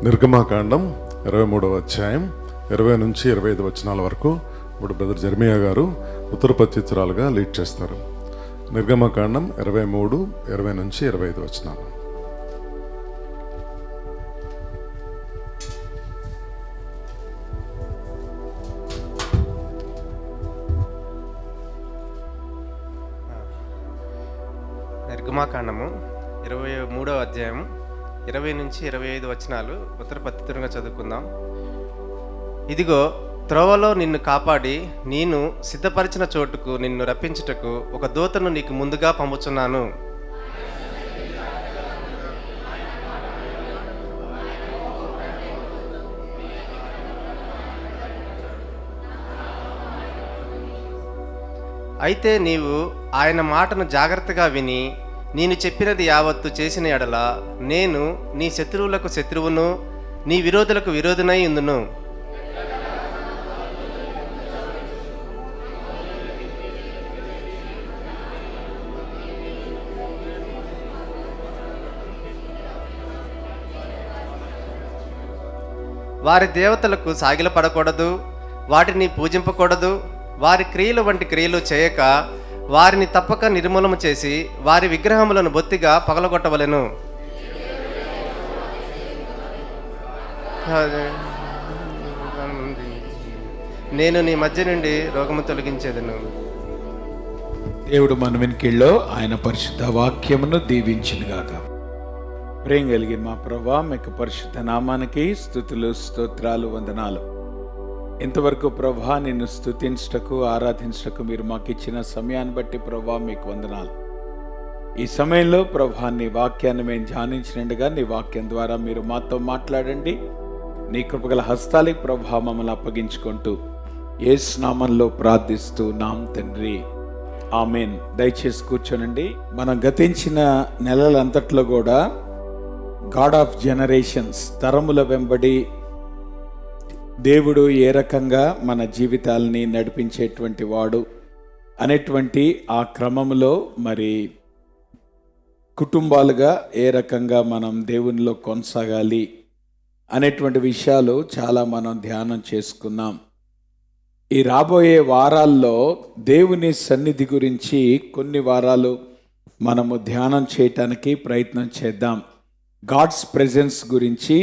నిర్గమాకాండం 23వ అధ్యాయం 20 నుంచి 25 వచనాల వరకు ఇప్పుడు బ్రదర్ జర్మియా గారు ఉత్తర పత్రితురాలుగా లీడ్ చేస్తారు. నిర్గమాకాండం 23, 20 నుంచి 25 వచనాలు. నిర్గమాకాండము 23వ అధ్యాయం 20 నుంచి 25 వచనాలు ఉత్తర పత్రితులుగా చదువుకుందాం. ఇదిగో, త్రోవలో నిన్ను కాపాడి నేను సిద్ధపరిచిన చోటుకు నిన్ను రప్పించుటకు ఒక దూతను నీకు ముందుగా పంపుచున్నాను. అయితే నీవు ఆయన మాటను జాగ్రత్తగా విని నేను చెప్పినది యావత్తు చేసిన ఎడల నేను నీ శత్రువులకు శత్రువును, నీ విరోధులకు విరోధునై ఉందును. వారి దేవతలకు సాగిలపడకూడదు, వాటిని పూజింపకూడదు. వారి క్రియలు వంటి క్రియలు చేయక వారిని తప్పక నిర్మూలన చేసి వారి విగ్రహములను బొత్తిగా పగలగొట్టవలెను. నేను నీ మధ్య నుండి రోగము తొలగించేదను. దేవుడు మన వెనుకల్లో ఆయన పరిశుద్ధ వాక్యమును దీవించునుగాక. ప్రేమ కలిగిన మా ప్రభువా, మీకు పరిశుద్ధ నామానికి స్తుతులు, స్తోత్రాలు, వందనాలు. ఇంతవరకు ప్రభువా నిన్ను స్తుతించటకు, ఆరాధించటకు మీరు మాకు ఇచ్చిన సమయాన్ని బట్టి ప్రభువా మీకు వందనాలు. ఈ సమయంలో ప్రభువా నీ వాక్యాన్ని మేము ధ్యానించినట్టుగా నీ వాక్యం ద్వారా మీరు మాతో మాట్లాడండి. నీ కృపగల హస్తాలకు ప్రభువా మమ్మల్ని అప్పగించుకుంటూ యేసు నామంలో ప్రార్థిస్తూ నాం తండ్రి, ఆమెన్. దయచేసి కూర్చోనండి. మనం గతించిన నెలలంతట్లో కూడా గాడ్ ఆఫ్ జనరేషన్స్, తరముల వెంబడి దేవుడు ఏ రకంగా మన జీవితాలని నడిపించేటువంటి వాడు అనేటువంటి ఆ క్రమంలో మరి కుటుంబాలుగా ఏ రకంగా మనం దేవునిలో కొనసాగాలి అనేటువంటి విషయాలు చాలా మనం ధ్యానం చేసుకున్నాం. ఈ రాబోయే వారాల్లో దేవుని సన్నిధి గురించి కొన్ని వారాలు మనము ధ్యానం చేయటానికి ప్రయత్నం చేద్దాం. గాడ్స్ ప్రెజెన్స్ గురించి,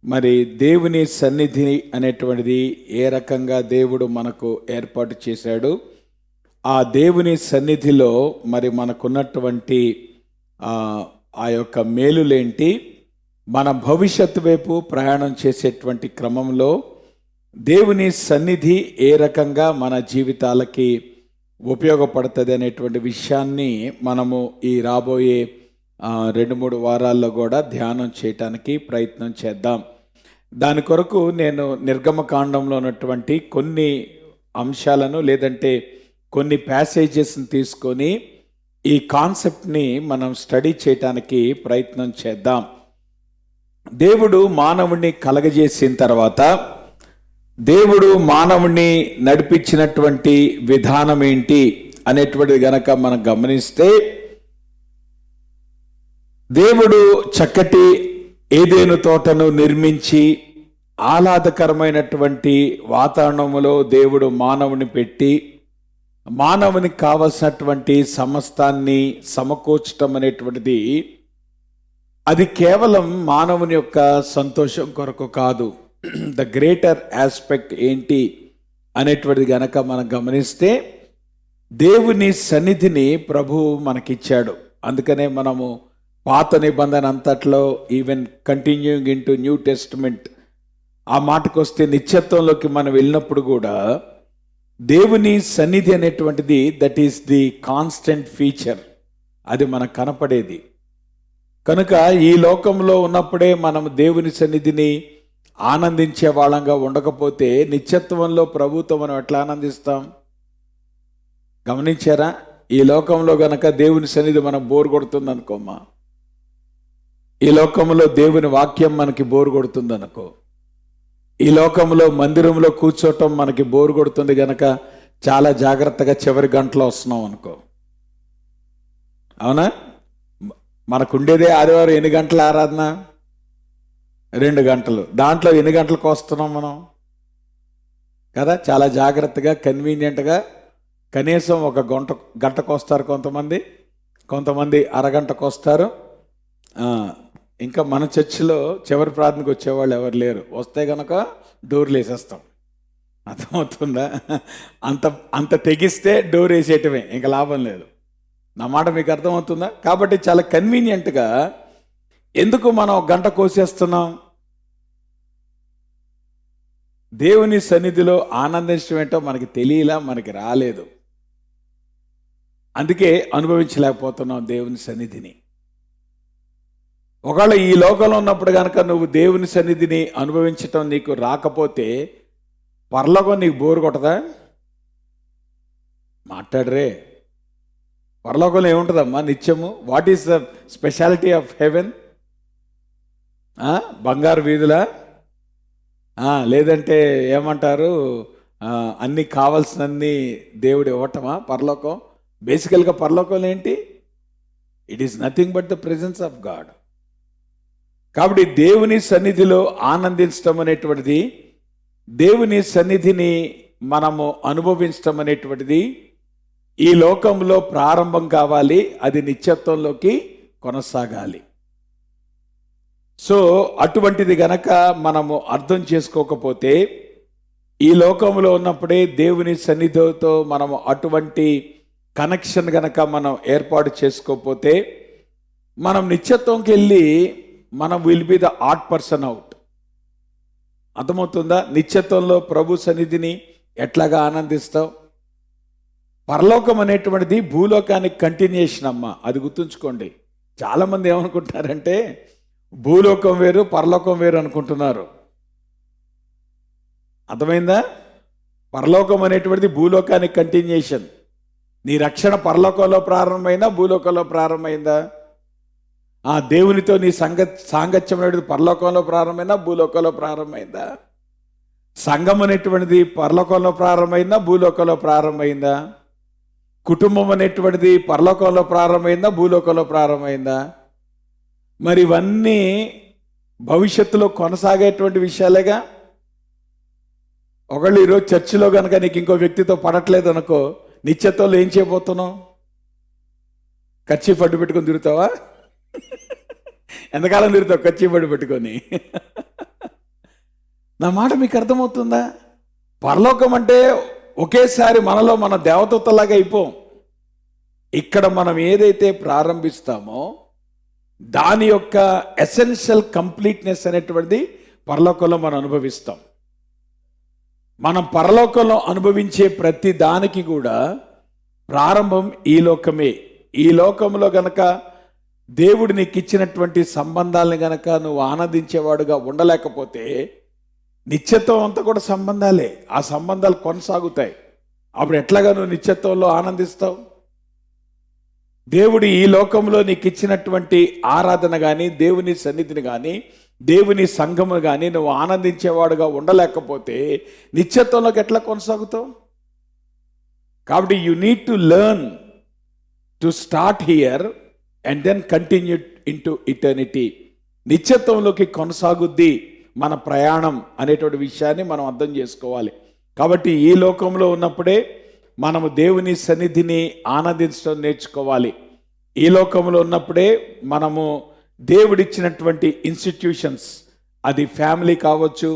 మరి దేవుని సన్నిధి అనేటువంటిది ఏ రకంగా దేవుడు మనకు ఏర్పాటు చేశాడు, ఆ దేవుని సన్నిధిలో మరి మనకున్నటువంటి ఆ యొక్క మేలులేంటి, మన భవిష్యత్తు వైపు ప్రయాణం చేసేటువంటి క్రమంలో దేవుని సన్నిధి ఏ రకంగా మన జీవితాలకి ఉపయోగపడుతుంది అనేటువంటి విషయాన్ని మనము ఈ రాబోయే 2-3 వారాల్లో కూడా ధ్యానం చేయటానికి ప్రయత్నం చేద్దాం. దాని కొరకు నేను నిర్గమకాండంలో ఉన్నటువంటి కొన్ని అంశాలను లేదంటే కొన్ని ప్యాసేజెస్ని తీసుకొని ఈ కాన్సెప్ట్ని మనం స్టడీ చేయటానికి ప్రయత్నం చేద్దాం. దేవుడు మానవుణ్ణి కలగజేసిన తర్వాత దేవుడు మానవుణ్ణి నడిపించినటువంటి విధానం ఏంటి అనేటువంటిది గనక మనం గమనిస్తే, దేవుడు చక్కటి ఏదెను తోటను నిర్మించి ఆహ్లాదకరమైనటువంటి వాతావరణంలో దేవుడు మానవుని పెట్టి మానవునికి కావలసినటువంటి సమస్తాన్ని సమకూర్చటం అనేటువంటిది అది కేవలం మానవుని యొక్క సంతోషం కొరకు కాదు. ద గ్రేటర్ ఆస్పెక్ట్ ఏంటి అనేటువంటిది గనక మనం గమనిస్తే, దేవుని సన్నిధిని ప్రభువు మనకిచ్చాడు. అందుకనే మనము పాత నిబంధన అంతట్లో, even continuing in to new testament, ఆ మాటకు వస్తే నిత్యత్వంలోకి మనం వెళ్ళినప్పుడు కూడా దేవుని సన్నిధి అనేటువంటిది that is the constant feature, అది మనకు కనపడేది. కనుక ఈ లోకంలో ఉన్నప్పుడే మనం దేవుని సన్నిధిని ఆనందించే వాళ్ళంగా ఉండకపోతే నిత్యత్వంలో ప్రభుత్వం మనం ఎట్లా ఆనందిస్తాం? గమనించారా? ఈ లోకంలో గనక దేవుని సన్నిధి మనం బోరు కొడుతుంది అనుకోమ్మా, ఈ లోకంలో దేవుని వాక్యం మనకి బోరు కొడుతుంది అనుకో, ఈ లోకంలో మందిరంలో కూర్చోవటం మనకి బోరు కొడుతుంది గనక చాలా జాగ్రత్తగా చివరి గంటలో వస్తున్నాం అనుకో, అవునా? మనకుండేదే ఆదివారం ఎన్ని గంటల ఆరాధన? 2 గంటలు. దాంట్లో ఎన్ని గంటలకు వస్తున్నాం మనం కదా? చాలా జాగ్రత్తగా కన్వీనియంట్గా కనీసం ఒక గంటకు వస్తారు కొంతమంది అరగంటకు వస్తారు. ఇంకా మన చర్చిలో చివరి ప్రార్థనకు వచ్చేవాళ్ళు ఎవరు లేరు. వస్తే కనుక డోర్లు వేసేస్తాం. అర్థమవుతుందా? అంత తెగిస్తే డోర్ వేసేయటమే, ఇంకా లాభం లేదు. నా మాట మీకు అర్థమవుతుందా? కాబట్టి చాలా కన్వీనియంట్గా ఎందుకు మనం గంట కోసేస్తున్నాం? దేవుని సన్నిధిలో ఆనందించడం ఏంటో మనకి తెలియలా, మనకి రాలేదు. అందుకే అనుభవించలేకపోతున్నాం దేవుని సన్నిధిని. ఒకవేళ ఈ లోకంలో ఉన్నప్పుడు కనుక నువ్వు దేవుని సన్నిధిని అనుభవించటం నీకు రాకపోతే పరలోకం నీకు బోరు కొట్టదా? మాట్లాడరే. పరలోకంలో ఏముంటుందమ్మా నిత్యము? What is the speciality of haven? బంగారు వీధులా? లేదంటే ఏమంటారు, అన్నీ కావాల్సినన్ని దేవుడు ఇవ్వటమా పరలోకం? బేసికల్గా పరలోకంలో ఏంటి? It is nothing but the presence of God. కాబట్టి దేవుని సన్నిధిలో ఆనందించడం అనేటువంటిది, దేవుని సన్నిధిని మనము అనుభవించడం అనేటువంటిది ఈ లోకంలో ప్రారంభం కావాలి, అది నిత్యత్వంలోకి కొనసాగాలి. సో అటువంటిది గనక మనము అర్థం చేసుకోకపోతే, ఈ లోకంలో ఉన్నప్పుడే దేవుని సన్నిధితో మనము అటువంటి కనెక్షన్ గనక మనం ఏర్పాటు చేసుకోకపోతే, మనం నిత్యత్వంకి వెళ్ళి మనం will be the odd person out. అర్థమవుతుందా? నిత్యత్వంలో ప్రభు సన్నిధిని ఎట్లాగా ఆనందిస్తావు? పరలోకం అనేటువంటిది భూలోకానికి కంటిన్యూషన్ అమ్మ, అది గుర్తుంచుకోండి. చాలామంది ఏమనుకుంటారంటే భూలోకం వేరు పరలోకం వేరు అనుకుంటున్నారు. అర్థమైందా? పరలోకం అనేటువంటిది భూలోకానికి కంటిన్యూషన్. నీ రక్షణ పరలోకంలో ప్రారంభమైందా భూలోకంలో ప్రారంభమైందా? దేవునితో నీ సాంగత్యం అనేటువంటిది పరలోకంలో ప్రారంభమైందా భూలోకంలో ప్రారంభమైందా? సంఘం అనేటువంటిది పరలోకంలో ప్రారంభమైందా భూలోకంలో ప్రారంభమైందా? కుటుంబం అనేటువంటిది పరలోకంలో ప్రారంభమైందా భూలోకంలో ప్రారంభమైందా? మరి ఇవన్నీ భవిష్యత్తులో కొనసాగేటువంటి విషయాలేగా. ఒకళ్ళు ఈరోజు చర్చిలో కనుక నీకు ఇంకో వ్యక్తితో పడట్లేదు అనుకో, నిత్యత్వంలో ఏం చేయబోతున్నావు? కర్చీఫ్ అడ్డు పెట్టుకొని తిరుగుతావా? ఎంతకాలం తిరుగుతావు కర్చీఫ్ అడ్డు పెట్టుకొని? నా మాట మీకు అర్థమవుతుందా? పరలోకం అంటే ఒకేసారి మనలో మన దేవదూతలాగా అయిపోం. ఇక్కడ మనం ఏదైతే ప్రారంభిస్తామో దాని యొక్క ఎసెన్షియల్ కంప్లీట్నెస్ అనేటువంటిది పరలోకంలో మనం అనుభవిస్తాం. మనం పరలోకంలో అనుభవించే ప్రతి దానికి కూడా ప్రారంభం ఈ లోకమే. ఈ లోకంలో గనక దేవుడు నీకు ఇచ్చినటువంటి సంబంధాలను గనక నువ్వు ఆనందించేవాడుగా ఉండలేకపోతే నిత్యత్వం అంతా కూడా సంబంధాలే. ఆ సంబంధాలు కొనసాగుతాయి. అప్పుడు ఎట్లాగా నువ్వు నిత్యత్వంలో ఆనందిస్తావు? దేవుడు ఈ లోకంలో నీకు ఇచ్చినటువంటి ఆరాధన కానీ, దేవుని సన్నిధిని కానీ, దేవుని సంఘమును కానీ నువ్వు ఆనందించేవాడుగా ఉండలేకపోతే నిత్యత్వంలోకి ఎట్లా కొనసాగుతావు? కాబట్టి you need to learn to start here and then continue into eternity. నిత్యత్వంలోకి కొనసాగుద్ది మన ప్రయాణం అనేటువంటి విషయాన్ని మనం అర్థం చేసుకోవాలి. కాబట్టి ఈ లోకంలో ఉన్నప్పుడే మనము దేవుని సన్నిధిని ఆనందించడం నేర్చుకోవాలి. ఈ లోకంలో ఉన్నప్పుడే మనము దేవుడిచ్చినటువంటి ఇన్స్టిట్యూషన్స్, అది ఫ్యామిలీ కావచ్చు,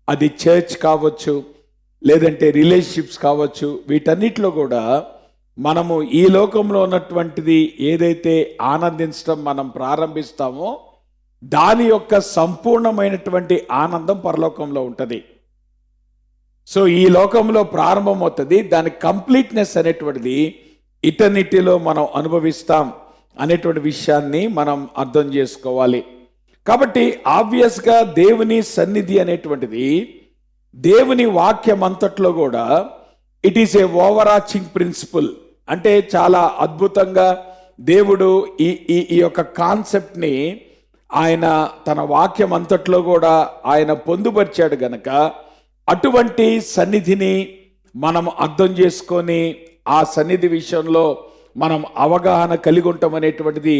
అది చర్చ్ కావచ్చు, లేదంటే రిలేషన్షిప్స్ కావచ్చు, వీటన్నిటిలో కూడా మనము ఈ లోకంలో ఉన్నటువంటిది ఏదైతే ఆనందించడం మనం ప్రారంభిస్తామో దాని యొక్క సంపూర్ణమైనటువంటి ఆనందం పరలోకంలో ఉంటుంది. సో ఈ లోకంలో ప్రారంభమవుతుంది, దాని కంప్లీట్నెస్ అనేటువంటిది ఇటర్నిటీలో మనం అనుభవిస్తాం అనేటువంటి విషయాన్ని మనం అర్థం చేసుకోవాలి. కాబట్టి ఆబ్వియస్గా దేవుని సన్నిధి అనేటువంటిది దేవుని వాక్యం అంతట్లో కూడా ఇట్ ఈస్ ఏ ఓవరాచింగ్ ప్రిన్సిపల్. అంటే చాలా అద్భుతంగా దేవుడు ఈ యొక్క కాన్సెప్ట్ని ఆయన తన వాక్యం అంతట్లో కూడా ఆయన పొందుపరిచాడు గనక అటువంటి సన్నిధిని మనం అర్థం చేసుకొని ఆ సన్నిధి విషయంలో మనం అవగాహన కలిగి ఉంటాం అనేటువంటిది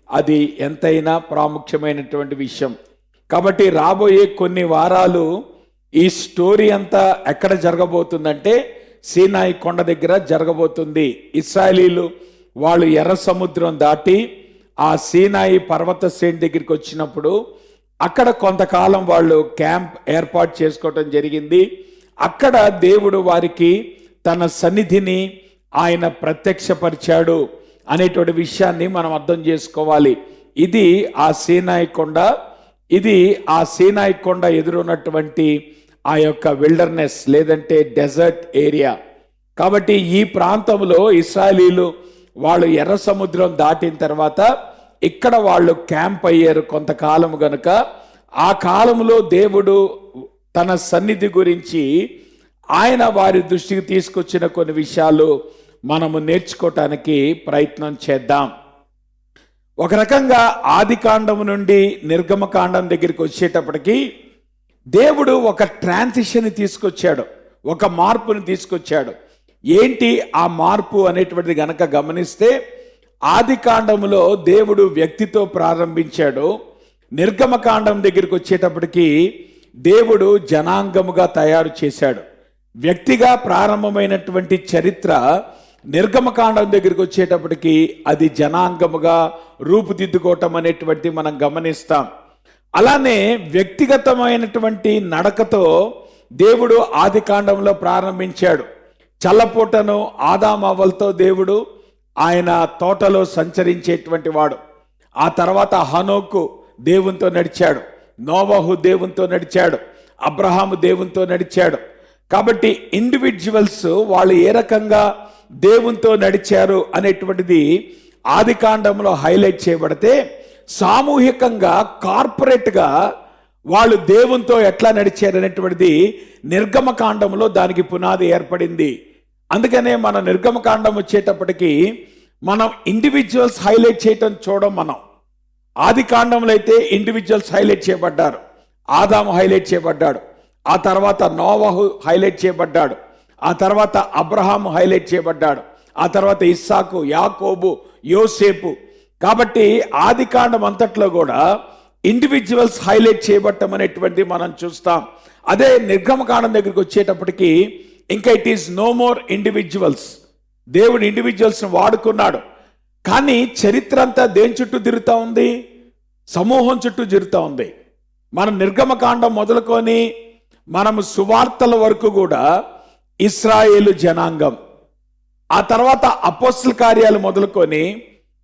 అది ఎంతైనా ప్రాముఖ్యమైనటువంటి విషయం. కాబట్టి రాబోయే కొన్ని వారాలు ఈ స్టోరీ అంతా ఎక్కడ జరగబోతుందంటే సీనాయి కొండ దగ్గర జరగబోతుంది. ఇశ్రాయేలీలు వాళ్ళు ఎర్ర సముద్రం దాటి ఆ సీనాయి పర్వత శ్రేణి దగ్గరికి వచ్చినప్పుడు అక్కడ కొంతకాలం వాళ్ళు క్యాంప్ ఏర్పాటు చేసుకోవటం జరిగింది. అక్కడ దేవుడు వారికి తన సన్నిధిని ఆయన ప్రత్యక్షపరిచాడు అనేటువంటి విషయాన్ని మనం అర్థం చేసుకోవాలి. ఇది ఆ సీనాయి కొండ, ఇది ఆ సీనాయి కొండ ఎదురున్నటువంటి ఆ యొక్క విల్డర్నెస్ లేదంటే డెజర్ట్ ఏరియా. కాబట్టి ఈ ప్రాంతంలో ఇశ్రాయేలీలు వాళ్ళు ఎర్ర సముద్రం దాటిన తర్వాత ఇక్కడ వాళ్ళు క్యాంప్ అయ్యారు కొంతకాలం గనుక ఆ కాలంలో దేవుడు తన సన్నిధి గురించి ఆయన వారి దృష్టికి తీసుకొచ్చిన కొన్ని విషయాలు మనము నేర్చుకోవటానికి ప్రయత్నం చేద్దాం. ఒక రకంగా ఆది కాండం నుండి నిర్గమకాండం దగ్గరికి వచ్చేటప్పటికి దేవుడు ఒక ట్రాన్సిషన్ తీసుకొచ్చాడు, ఒక మార్పుని తీసుకొచ్చాడు. ఏంటి ఆ మార్పు అనేటువంటిది గనక గమనిస్తే ఆది కాండములో దేవుడు వ్యక్తితో ప్రారంభించాడు. నిర్గమకాండం దగ్గరికి వచ్చేటప్పటికి దేవుడు జనాంగముగా తయారు చేశాడు. వ్యక్తిగా ప్రారంభమైనటువంటి చరిత్ర నిర్గమకాండం దగ్గరికి వచ్చేటప్పటికి అది జనాంగముగా రూపుదిద్దుకోవటం అనేటువంటి మనం గమనిస్తాం. అలానే వ్యక్తిగతమైనటువంటి నడకతో దేవుడు ఆది కాండంలో ప్రారంభించాడు. చల్లపూటను ఆదామవ్వలతో దేవుడు ఆయన తోటలో సంచరించేటువంటి వాడు. ఆ తర్వాత హనోకు దేవునితో నడిచాడు, నోవహు దేవునితో నడిచాడు, అబ్రహాము దేవునితో నడిచాడు. కాబట్టి ఇండివిజువల్స్ వాళ్ళు ఏ రకంగా దేవునితో నడిచారు అనేటువంటిది ఆది కాండంలో హైలైట్ చేయబడితే, సామూహికంగా కార్పొరేట్గా వాళ్ళు దేవునితో ఎట్లా నడిచారు అనేటువంటిది నిర్గమకాండంలో దానికి పునాది ఏర్పడింది. అందుకనే మన నిర్గమకాండం వచ్చేటప్పటికి మనం ఇండివిజువల్స్ హైలైట్ చేయటం చూడం. మనం ఆది కాండంలో అయితే ఇండివిజువల్స్ హైలైట్ చేయబడ్డారు. ఆదాము హైలైట్ చేయబడ్డాడు, ఆ తర్వాత నోవహు హైలైట్ చేయబడ్డాడు, ఆ తర్వాత అబ్రహాము హైలైట్ చేయబడ్డాడు, ఆ తర్వాత ఇస్సాకు, యాకోబు, యోసేపు. కాబట్టి ఆది కాండం అంతట్లో కూడా ఇండివిజువల్స్ హైలైట్ చేయబడటం అనేటువంటిది మనం చూస్తాం. అదే నిర్గమకాండం దగ్గరికి వచ్చేటప్పటికి ఇంకా it is no more individuals. దేవుడు ఇండివిజువల్స్ని వాడుకున్నాడు, కానీ చరిత్ర అంతా దేని చుట్టూ తిరుగుతూ ఉంది? సమూహం చుట్టూ తిరుగుతూ ఉంది. మనం నిర్గమకాండం మొదలుకొని మనము సువార్తల వరకు కూడా ఇశ్రాయేలు జనాంగం, ఆ తర్వాత అపోస్తల కార్యాలు మొదలుకొని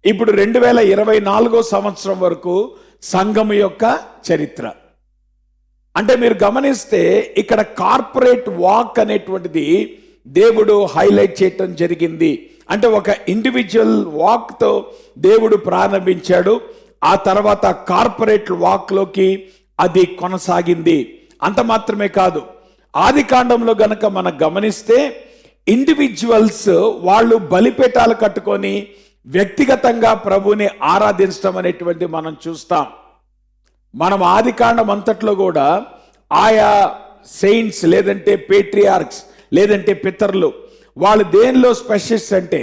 ఇప్పుడు 2024 సంవత్సరం వరకు సంఘము యొక్క చరిత్ర. అంటే మీరు గమనిస్తే ఇక్కడ కార్పొరేట్ వాక్ అనేటువంటిది దేవుడు హైలైట్ చేయటం జరిగింది. అంటే ఒక ఇండివిజువల్ వాక్తో దేవుడు ప్రారంభించాడు, ఆ తర్వాత కార్పొరేట్ వాక్లోకి అది కొనసాగింది. అంత మాత్రమే కాదు, ఆది కాండంలో గనక మనం గమనిస్తే ఇండివిజువల్స్ వాళ్ళు బలిపీఠాలు కట్టుకొని వ్యక్తిగతంగా ప్రభుని ఆరాధించడం అనేటువంటి మనం చూస్తాం. మనం ఆది కాండం అంతట్లో కూడా ఆయా సెయింట్స్ లేదంటే పేట్రియార్క్స్ లేదంటే పితరులు వాళ్ళు దేనిలో స్పెషలిస్ట్ అంటే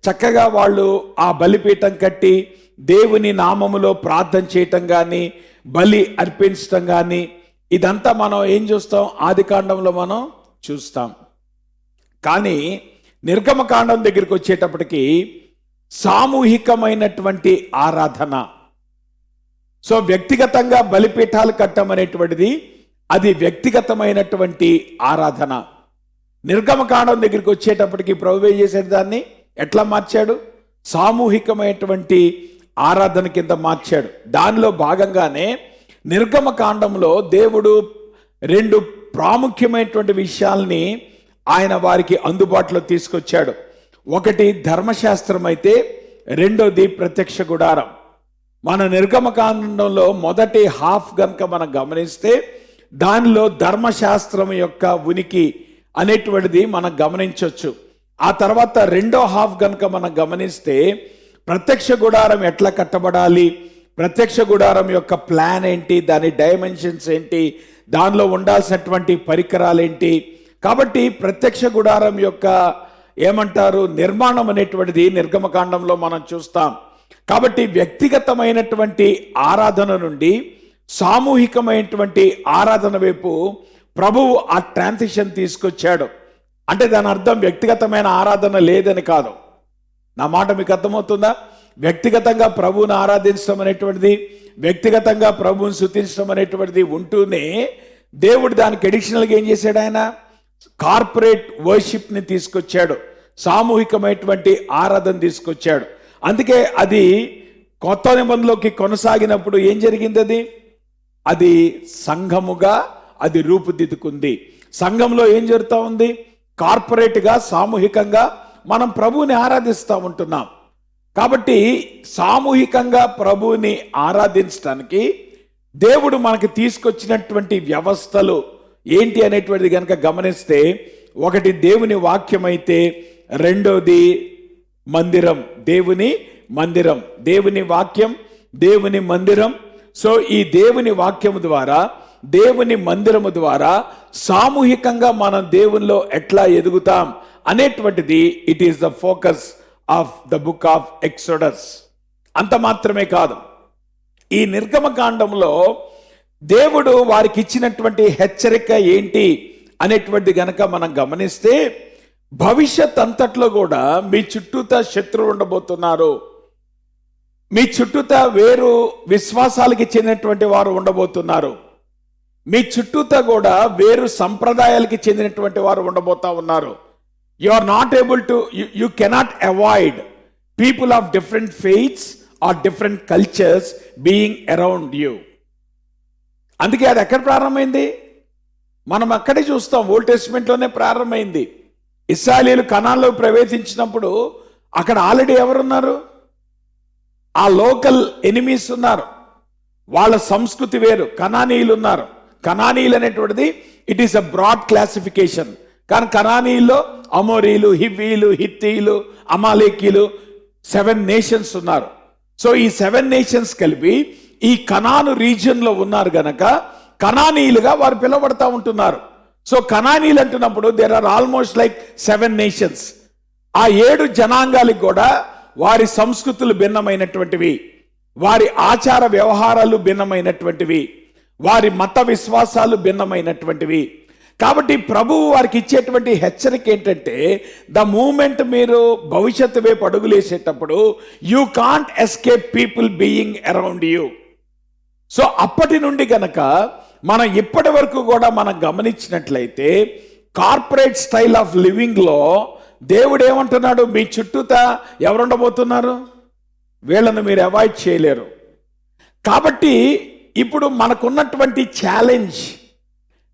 చక్కగా వాళ్ళు ఆ బలిపీఠం కట్టి దేవుని నామములో ప్రార్థన చేయటం కానీ బలి అర్పించటం కానీ ఇదంతా మనం ఏం చూస్తాం? ఆది కాండంలో మనం చూస్తాం. కానీ నిర్గమకాండం దగ్గరికి వచ్చేటప్పటికి సామూహికమైనటువంటి ఆరాధన. సో వ్యక్తిగతంగా బలిపీఠాలు కట్టడం అనేటువంటిది అది వ్యక్తిగతమైనటువంటి ఆరాధన. నిర్గమకాండం దగ్గరికి వచ్చేటప్పటికి ప్రభు ఏం చేశాడు? దాన్ని ఎట్లా మార్చాడు? సామూహికమైనటువంటి ఆరాధన కింద మార్చాడు. దానిలో భాగంగానే నిర్గమకాండంలో దేవుడు 2 ప్రాముఖ్యమైనటువంటి విషయాల్ని ఆయన వారికి అందుబాటులో తీసుకొచ్చాడు. ఒకటి ధర్మశాస్త్రం అయితే, రెండోది ప్రత్యక్ష గుడారం. మన నిర్గమకాండంలో మొదటి హాఫ్ గనుక మనం గమనిస్తే దానిలో ధర్మశాస్త్రం యొక్క ఉనికి అనేటువంటిది మనం గమనించవచ్చు. ఆ తర్వాత రెండో హాఫ్ గనుక మనం గమనిస్తే ప్రత్యక్ష గుడారం ఎట్లా కట్టబడాలి, ప్రత్యక్ష గుడారం యొక్క ప్లాన్ ఏంటి, దాని డైమెన్షన్స్ ఏంటి, దానిలో ఉండాల్సినటువంటి పరికరాలు ఏంటి. కాబట్టి ప్రత్యక్ష గుడారం యొక్క ఏమంటారు నిర్మాణం అనేటువంటిది నిర్గమకాండంలో మనం చూస్తాం. కాబట్టి వ్యక్తిగతమైనటువంటి ఆరాధన నుండి సామూహికమైనటువంటి ఆరాధన వైపు ప్రభువు ఆ ట్రాన్సిషన్ తీసుకొచ్చాడు. అంటే దాని అర్థం వ్యక్తిగతమైన ఆరాధన లేదని కాదు. నా మాట మీకు అర్థమవుతుందా? వ్యక్తిగతంగా ప్రభువుని ఆరాధించడం అనేటువంటిది, వ్యక్తిగతంగా ప్రభువుని స్తుతించడం అనేటువంటిది ఉంటూనే దేవుడు దానికి అడిషనల్గా ఏం చేశాడు? ఆయన కార్పొరేట్ వర్షిప్ని తీసుకొచ్చాడు, సామూహికమైనటువంటి ఆరాధన తీసుకొచ్చాడు. అందుకే అది కొత్త నిబంధనలోకి కొనసాగినప్పుడు ఏం జరిగింది? అది సంఘముగా అది రూపుదిద్దుకుంది. సంఘంలో ఏం జరుగుతూ ఉంది? కార్పొరేట్గా, సామూహికంగా మనం ప్రభువుని ఆరాధిస్తూ ఉంటున్నాం. కాబట్టి సామూహికంగా ప్రభువుని ఆరాధించడానికి దేవుడు మనకి తీసుకొచ్చినటువంటి వ్యవస్థలు ఏంటి అనేటువంటిది కనుక గమనిస్తే, ఒకటి దేవుని వాక్యం అయితే, రెండోది మందిరం, దేవుని మందిరం, దేవుని వాక్యం, దేవుని మందిరం. సో ఈ దేవుని వాక్యము ద్వారా, దేవుని మందిరము ద్వారా సామూహికంగా మనం దేవునిలో ఎట్లా ఎదుగుతాం అనేటువంటిది it is the focus of the book of exodus. అంత మాత్రమే కాదు, ఈ నిర్గమకాండంలో దేవుడు వారికి ఇచ్చినటువంటి హెచ్చరిక ఏంటి అనేటువంటి గనక మనం గమనిస్తే, భవిష్యత్ అంతట్లో కూడా మీ చుట్టూతా శత్రువులు ఉండబోతున్నారు, మీ చుట్టూతా వేరు విశ్వాసాలకి చెందినటువంటి వారు ఉండబోతున్నారు, మీ చుట్టూతా కూడా వేరు సంప్రదాయాలకి చెందినటువంటి వారు ఉండబోతా ఉన్నారు. You are not able to, you cannot avoid people of different faiths or different cultures being around you. అందుకే అది ఎక్కడ ప్రారంభమైంది? మనం అక్కడే చూస్తాం, ఓల్డ్ టెస్ట్మెంట్లోనే ప్రారంభమైంది. ఇశ్రాయేలీయులు కనాన్లో ప్రవేశించినప్పుడు అక్కడ ఆల్రెడీ ఎవరున్నారు? ఆ లోకల్ ఎనిమీస్ ఉన్నారు, వాళ్ళ సంస్కృతి వేరు, కనానీయులు ఉన్నారు. కనానీయులు అనేటువంటిది it is a broad classification. కానీ కనానీయుల్లో అమోరీలు, హివ్వీలు, హిత్తీలు, అమాలేకీలు 7 నేషన్స్ ఉన్నారు. సో ఈ 7 నేషన్స్ కలిపి ఈ కనాను రీజియన్లో ఉన్నారు గనక కనానీయులుగా వారు పిలువబడతా ఉంటున్నారు. సో కనానీయులు అంటున్నప్పుడు there are almost like 7 nations. ఆ 7 జనాంగాలకు కూడా వారి సంస్కృతులు భిన్నమైనటువంటివి, వారి ఆచార వ్యవహారాలు భిన్నమైనటువంటివి, వారి మత విశ్వాసాలు భిన్నమైనటువంటివి. కాబట్టి ప్రభువు వారికి ఇచ్చేటువంటి హెచ్చరిక ఏంటంటే, ద మూమెంట్ మీరు భవిష్యత్తు వైపు అడుగులేసేటప్పుడు you can't escape people being around you. So అప్పటి నుండి గనక మనం ఇప్పటి వరకు కూడా మనం గమనించినట్లయితే, కార్పొరేట్ స్టైల్ ఆఫ్ లివింగ్లో దేవుడు ఏమంటున్నాడు? మీ చుట్టూతా ఎవరు ఉండబోతున్నారు? వీళ్ళను మీరు అవాయిడ్ చేయలేరు. కాబట్టి ఇప్పుడు మనకున్నటువంటి ఛాలెంజ్,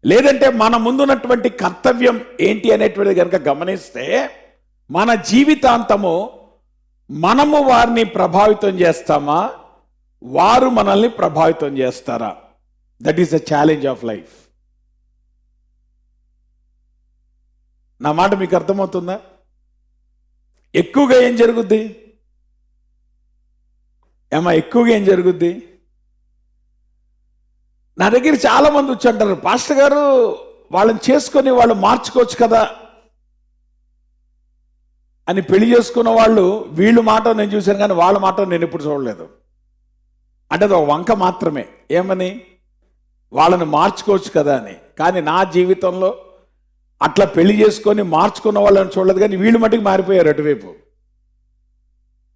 లేదంటే మన ముందున్నటువంటి కర్తవ్యం ఏంటి అనేటువంటిది కనుక గమనిస్తే, మన జీవితాంతము మనము వారిని ప్రభావితం చేస్తామా, వారు మనల్ని ప్రభావితం చేస్తారా? That is the challenge of life. నా మాట మీకు అర్థమవుతుందా? ఎక్కువగా ఏం జరుగుద్ది? ఎక్కువగా ఏం జరుగుద్ది? నా దగ్గర చాలా మంది వచ్చి అంటారు, పాస్టర్ గారు వాళ్ళని చేసుకొని వాళ్ళు మార్చుకోవచ్చు కదా అని. పెళ్లి చేసుకున్న వాళ్ళు వీళ్ళు మాట నేను చూశాను, కానీ వాళ్ళ మాట నేను ఎప్పుడు చూడలేదు. అంటే అది ఒక వంక మాత్రమే. ఏమని? వాళ్ళని మార్చుకోవచ్చు కదా అని. కానీ నా జీవితంలో అట్లా పెళ్లి చేసుకొని మార్చుకున్న వాళ్ళని చూడలేదు, కానీ వీళ్ళు మటుకు మారిపోయారు అటువైపు.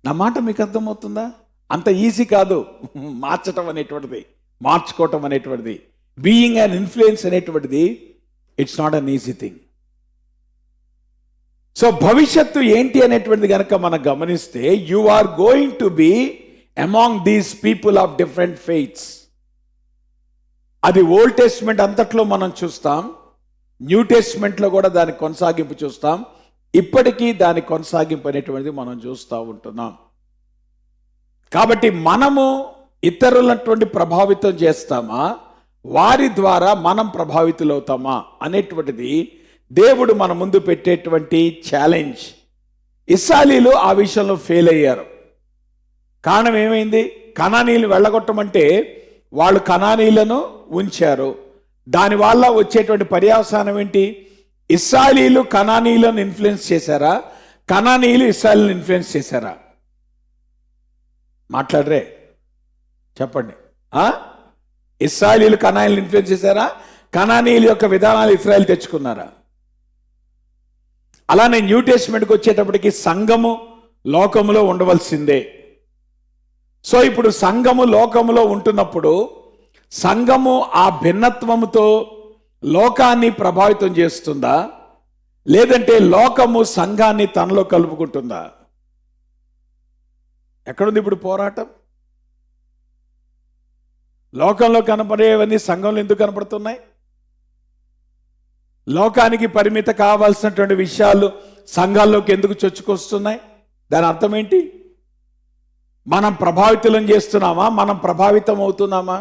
నా మాట మీకు అర్థమవుతుందా? అంత ఈజీ కాదు మార్చటం అనేటువంటిది, మార్చుకోవటం అనేటువంటిది. బీయింగ్ అన్ ఇన్ఫ్లుయెన్స్ అనేటువంటిది it's not an easy thing. So భవిష్యత్తు ఏంటి అనేటువంటిది కనుక మనం గమనిస్తే, you are going to be among these people of different faiths. అది ఓల్డ్ టెస్ట్మెంట్ అంతట్లో మనం చూస్తాం, న్యూ టెస్ట్మెంట్లో కూడా దాని కొనసాగింపు చూస్తాం. ఇప్పటికీ దాని కొనసాగింపు అనేటువంటిది మనం చూస్తూ ఉంటున్నాం. కాబట్టి మనము ఇతరులటువంటి ప్రభావితం చేస్తామా, వారి ద్వారా మనం ప్రభావితులవుతామా అనేటువంటిది దేవుడు మన ముందు పెట్టేటువంటి ఛాలెంజ్. ఇశ్రాయేలీయులు ఆ విషయంలో ఫెయిల్ అయ్యారు. కారణం ఏమైంది? కనానీయులు వెళ్ళగొట్టమంటే వాళ్ళు కనానీయులను ఉంచారు. దానివల్ల వచ్చేటువంటి పర్యవసానం ఏంటి? ఇశ్రాయేలీయులు కనానీయులను ఇన్ఫ్లుయెన్స్ చేశారా, కనానీయులు ఇశ్రాయేలును ఇన్ఫ్లుయెన్స్ చేశారా? మాట్లాడరే, చెప్పండి. ఇశ్రాయేలీలు కనానీయులు ఇన్ఫ్లుయెన్స్ చేశారా? కనానీయుల యొక్క విధానాలు ఇశ్రాయేల్ తెచ్చుకున్నారా? అలానే న్యూ టెస్ట్మెంట్కి వచ్చేటప్పటికి సంఘము లోకములో ఉండవలసిందే. సో ఇప్పుడు సంఘము లోకములో ఉంటున్నప్పుడు సంఘము ఆ భిన్నత్వముతో లోకాన్ని ప్రభావితం చేస్తుందా, లేదంటే లోకము సంఘాన్ని తనలో కలుపుకుంటుందా? ఎక్కడుంది ఇప్పుడు పోరాటం? లోకంలో కనపడేవన్నీ సంఘంలో ఎందుకు కనపడుతున్నాయి? లోకానికి పరిమిత కావాల్సినటువంటి విషయాలు సంఘాల్లోకి ఎందుకు చొచ్చుకొస్తున్నాయి? దాని అర్థం ఏంటి? మనం ప్రభావితం చేస్తున్నామా, మనం ప్రభావితం అవుతున్నామా?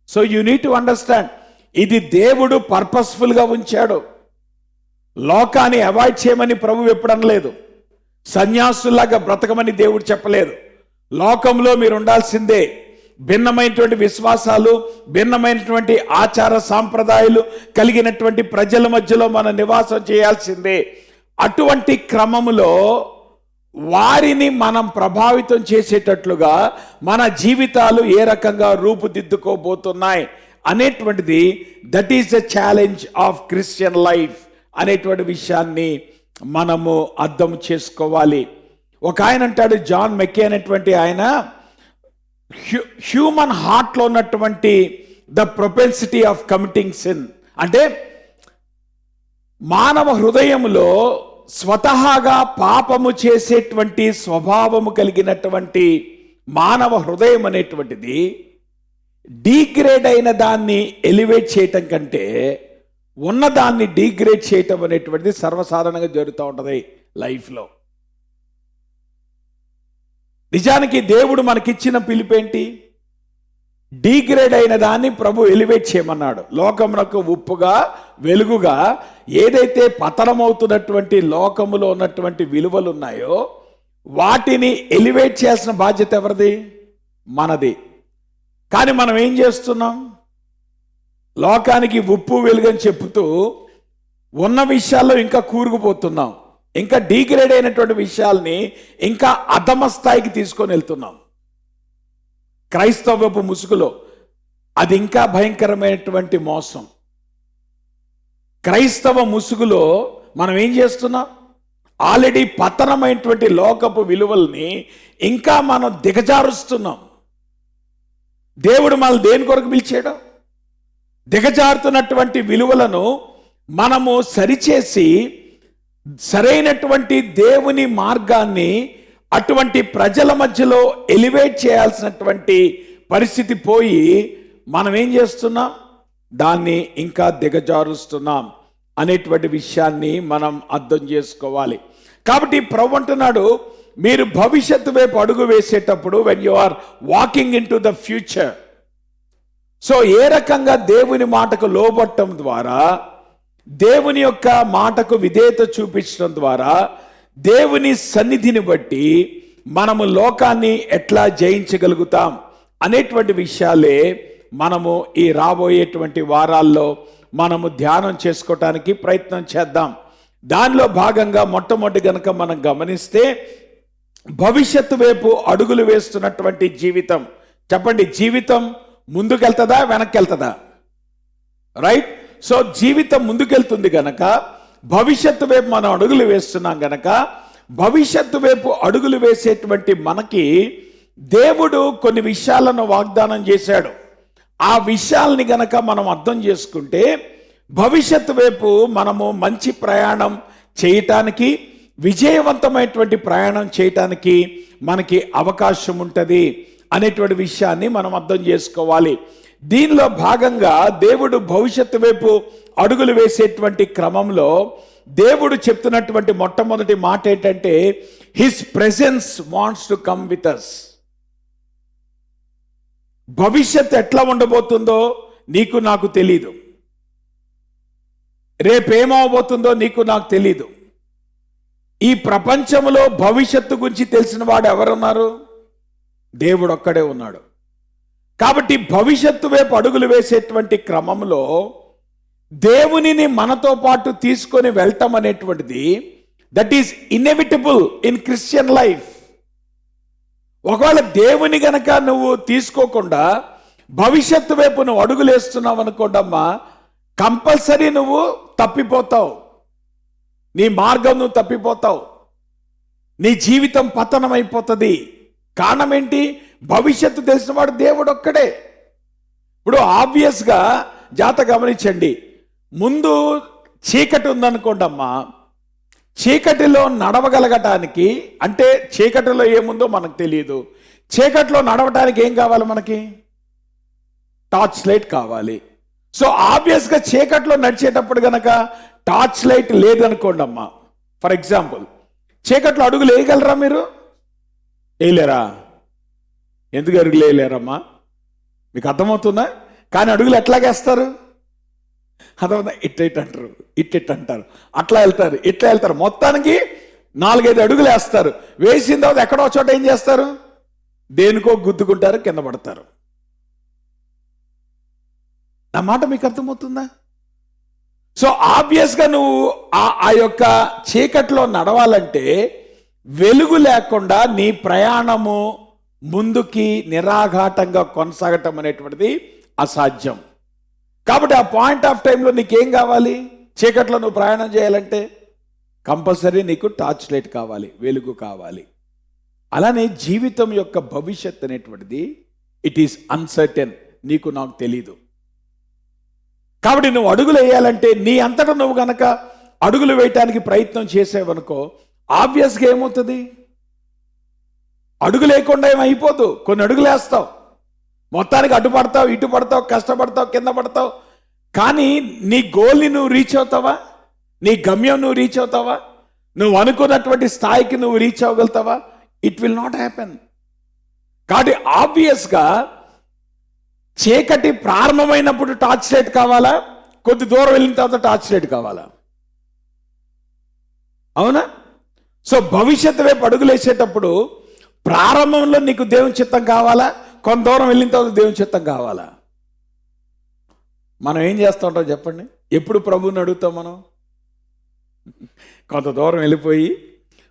So you need to understand, ఇది దేవుడు పర్పస్ఫుల్గా ఉంచాడు. లోకాన్ని అవాయిడ్ చేయమని ప్రభు ఎప్పుడు అనలేదు. సన్యాసులాగా బ్రతకమని దేవుడు చెప్పలేదు. లోకంలో మీరు ఉండాల్సిందే. భిన్నమైనటువంటి విశ్వాసాలు, భిన్నమైనటువంటి ఆచార సాంప్రదాయాలు కలిగినటువంటి ప్రజల మధ్యలో మనం నివాసం చేయాల్సిందే. అటువంటి క్రమములో వారిని మనం ప్రభావితం చేసేటట్లుగా మన జీవితాలు ఏ రకంగా రూపుదిద్దుకోబోతున్నాయి అనేటువంటిది, that is the challenge of Christian life అనేటువంటి విషయాన్ని మనము అర్థం చేసుకోవాలి. ఒక ఆయన అంటాడు, జాన్ మెక్కే అనేటువంటి ఆయన, హ్యూమన్ హార్ట్లో ఉన్నటువంటి the propensity of committing sin, అంటే మానవ హృదయంలో స్వతహాగా పాపము చేసేటువంటి స్వభావము కలిగినటువంటి మానవ హృదయం అనేటువంటిది డీగ్రేడ్ అయిన దాన్ని ఎలివేట్ చేయటం కంటే ఉన్నదాన్ని డీగ్రేడ్ చేయటం అనేటువంటిది సర్వసాధారణంగా జరుగుతూ ఉంటుంది లైఫ్లో. నిజానికి దేవుడు మనకిచ్చిన పిలుపేంటి? డీగ్రేడ్ అయిన దాన్ని ప్రభు ఎలివేట్ చేయమన్నాడు. లోకమునకు ఉప్పుగా వెలుగుగా ఏదైతే పతనమవుతున్నటువంటి లోకములో ఉన్నటువంటి విలువలు ఉన్నాయో వాటిని ఎలివేట్ చేయాల్సిన బాధ్యత ఎవరిది? మనది. కానీ మనం ఏం చేస్తున్నాం? లోకానికి ఉప్పు వెలుగని చెప్తూ ఉన్న విషయాల్లో ఇంకా కూరుకుపోతున్నాం. ఇంకా డీగ్రేడ్ అయినటువంటి విషయాల్ని ఇంకా అధమ స్థాయికి తీసుకొని వెళ్తున్నాం. క్రైస్తవపు ముసుగులో అది ఇంకా భయంకరమైనటువంటి మోసం. క్రైస్తవ ముసుగులో మనం ఏం చేస్తున్నాం? ఆల్రెడీ పతనమైనటువంటి లోకపు విలువల్ని ఇంకా మనం దిగజారుస్తున్నాం. దేవుడు మనల్ని దేని కొరకు పిలిచాడు? దిగజారుతున్నటువంటి విలువలను మనము సరిచేసి సరైనటువంటి దేవుని మార్గాన్ని అటువంటి ప్రజల మధ్యలో ఎలివేట్ చేయాల్సినటువంటి పరిస్థితి పోయి మనం ఏం చేస్తున్నాం? దాన్ని ఇంకా దిగజారుస్తున్నాం అనేటువంటి విషయాన్ని మనం అర్థం చేసుకోవాలి. కాబట్టి ప్రభు అంటున్నాడు, మీరు భవిష్యత్తు వైపు అడుగు వేసేటప్పుడు when you are walking into the future, so ఏ రకంగా దేవుని మాటకు లోబట్టడం ద్వారా, దేవుని యొక్క మాటకు విధేయత చూపించడం ద్వారా, దేవుని సన్నిధిని బట్టి మనము లోకాన్ని ఎట్లా జయించగలుగుతాం అనేటువంటి విషయాలే మనము ఈ రాబోయేటువంటి వారాల్లో మనము ధ్యానం చేసుకోవటానికి ప్రయత్నం చేద్దాం. దానిలో భాగంగా మొట్టమొదటి గనక మనం గమనిస్తే భవిష్యత్తు వైపు అడుగులు వేస్తున్నటువంటి జీవితం. చెప్పండి, జీవితం ముందుకెళ్తుందా వెనక్కి వెళ్తుందా? రైట్. సో జీవితం ముందుకెళ్తుంది గనక భవిష్యత్తు వైపు మనం అడుగులు వేస్తున్నాం గనక భవిష్యత్తు వైపు అడుగులు వేసేటువంటి మనకి దేవుడు కొన్ని విషయాలను వాగ్దానం చేశాడు. ఆ విషయాల్ని గనక మనం అర్థం చేసుకుంటే భవిష్యత్తు వైపు మనము మంచి ప్రయాణం చేయటానికి, విజయవంతమైనటువంటి ప్రయాణం చేయటానికి మనకి అవకాశం ఉంటుంది అనేటువంటి విషయాన్ని మనం అర్థం చేసుకోవాలి. దీనిలో భాగంగా దేవుడు భవిష్యత్తు వైపు అడుగులు వేసేటువంటి క్రమంలో దేవుడు చెప్తున్నటువంటి మొట్టమొదటి మాట ఏంటంటే, his presence wants to come with us. భవిష్యత్తు ఎట్లా ఉండబోతుందో నీకు నాకు తెలీదు, రేపేమవబోతుందో నీకు నాకు తెలీదు. ఈ ప్రపంచంలో భవిష్యత్తు గురించి తెలిసిన వాడు ఎవరున్నారు? దేవుడు ఒక్కడే ఉన్నాడు. కాబట్టి భవిష్యత్తు వైపు అడుగులు వేసేటువంటి క్రమంలో దేవునిని మనతో పాటు తీసుకొని వెళ్ళటం అనేటువంటిది that is inevitable in Christian life. ఒకవేళ దేవుని గనక నువ్వు తీసుకోకుండా భవిష్యత్తు వైపు నువ్వు అడుగులేస్తున్నావు అనుకోండమ్మా, కంపల్సరీ నువ్వు తప్పిపోతావు, నీ మార్గం నువ్వు తప్పిపోతావు, నీ జీవితం పతనం అయిపోతుంది. కారణం ఏంటి? భవిష్యత్తు తెలిసిన వాడు దేవుడు ఒక్కడే. ఇప్పుడు ఆబ్వియస్గా జాత గమనించండి, ముందు చీకటి ఉందనుకోండమ్మా, చీకటిలో నడవగలగటానికి, అంటే చీకటిలో ఏముందో మనకు తెలియదు, చీకటిలో నడవటానికి ఏం కావాలి మనకి? టార్చ్ లైట్ కావాలి. సో ఆబ్వియస్గా చీకట్లో నడిచేటప్పుడు గనక టార్చ్ లైట్ లేదనుకోండమ్మా, ఫర్ ఎగ్జాంపుల్ చీకట్లో అడుగులు వేయగలరా మీరు? వేయలేరా? ఎందుకు అడుగులు వేయలేరమ్మా? మీకు అర్థమవుతుందా? కానీ అడుగులు ఎట్లాగేస్తారు? అర్థమవుతుందా? ఇట్ అంటారు, ఇట్ అంటారు, అట్లా వెళ్తారు, ఇట్లా వెళ్తారు, మొత్తానికి 4-5 అడుగులు వేస్తారు. వేసిన తర్వాత ఎక్కడో చోట ఏం చేస్తారు? దేనికో గుద్దుకుంటారు, కింద పడతారు. నా మాట మీకు అర్థమవుతుందా? సో ఆబ్వియస్గా నువ్వు ఆ యొక్క చీకట్లో నడవాలంటే వెలుగు లేకుండా నీ ప్రయాణము ముందుకి నిరాఘాటంగా కొనసాగటం అనేటువంటిది అసాధ్యం. కాబట్టి ఆ పాయింట్ ఆఫ్ టైంలో నీకేం కావాలి? చీకట్లో నువ్వు ప్రయాణం చేయాలంటే కంపల్సరీ నీకు టార్చ్ లైట్ కావాలి, వెలుగు కావాలి. అలానే జీవితం యొక్క భవిష్యత్ అనేటువంటిది ఇట్ ఈస్ అన్సర్టెన్, నీకు నాకు తెలీదు. కాబట్టి నువ్వు అడుగులు వేయాలంటే నీ అంతటా నువ్వు గనక అడుగులు వేయటానికి ప్రయత్నం చేసేవనుకో, ఆబ్వియస్గా ఏమవుతుంది? అడుగు లేకుండా ఏమైపోదు, కొన్ని అడుగులు వేస్తావు, మొత్తానికి అటు పడతావు, ఇటు పడతావు, కష్టపడతావు, కింద పడతావు, కానీ నీ గోల్ని నువ్వు రీచ్ అవుతావా? నీ గమ్యం నువ్వు రీచ్ అవుతావా? నువ్వు అనుకున్నటువంటి స్థాయికి నువ్వు రీచ్ అవ్వగలుగుతావా? It will not happen. కాబట్టి ఆబ్వియస్గా చీకటి ప్రారంభమైనప్పుడు టార్చ్ లైట్ కావాలా? కొద్ది దూరం వెళ్ళిన తర్వాత టార్చ్ లైట్ కావాలా? అవునా? సో భవిష్యత్తు వైపు అడుగులేసేటప్పుడు ప్రారంభంలో నీకు దేవుని చిత్తం కావాలా? కొంత దూరం వెళ్ళిన తర్వాత దేవుని చిత్తం కావాలా? మనం ఏం చేస్తూ ఉంటాం చెప్పండి? ఎప్పుడు ప్రభువుని అడుగుతాం మనం? కొంత దూరం వెళ్ళిపోయి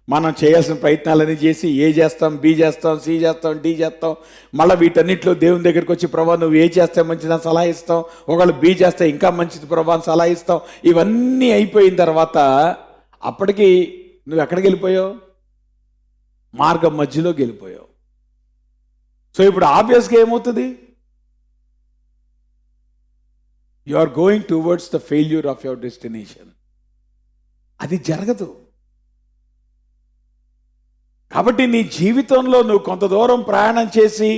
మనం చేయాల్సిన ప్రయత్నాలన్నీ చేసి ఏ చేస్తాం, బి చేస్తాం, సి చేస్తాం, డి చేస్తాం, మళ్ళీ వీటన్నిటిలో దేవుని దగ్గరికి వచ్చి ప్రభా నువ్వు ఏ చేస్తే మంచిదని సలహా ఇస్తాం, ఒకళ్ళు బి చేస్తే ఇంకా మంచిది ప్రభా అని సలహా ఇస్తాం. ఇవన్నీ అయిపోయిన తర్వాత అప్పటికి నువ్వు ఎక్కడికి వెళ్ళిపోయావు? మార్గం మధ్యలోకి వెళ్ళిపోయావు. సో ఇప్పుడు ఆబ్వియస్గా ఏమవుతుంది? You are going towards the failure of your destination. అది జరగదు. కాబట్టి నీ జీవితంలో నువ్వు కొంత దూరం ప్రయాణం చేసి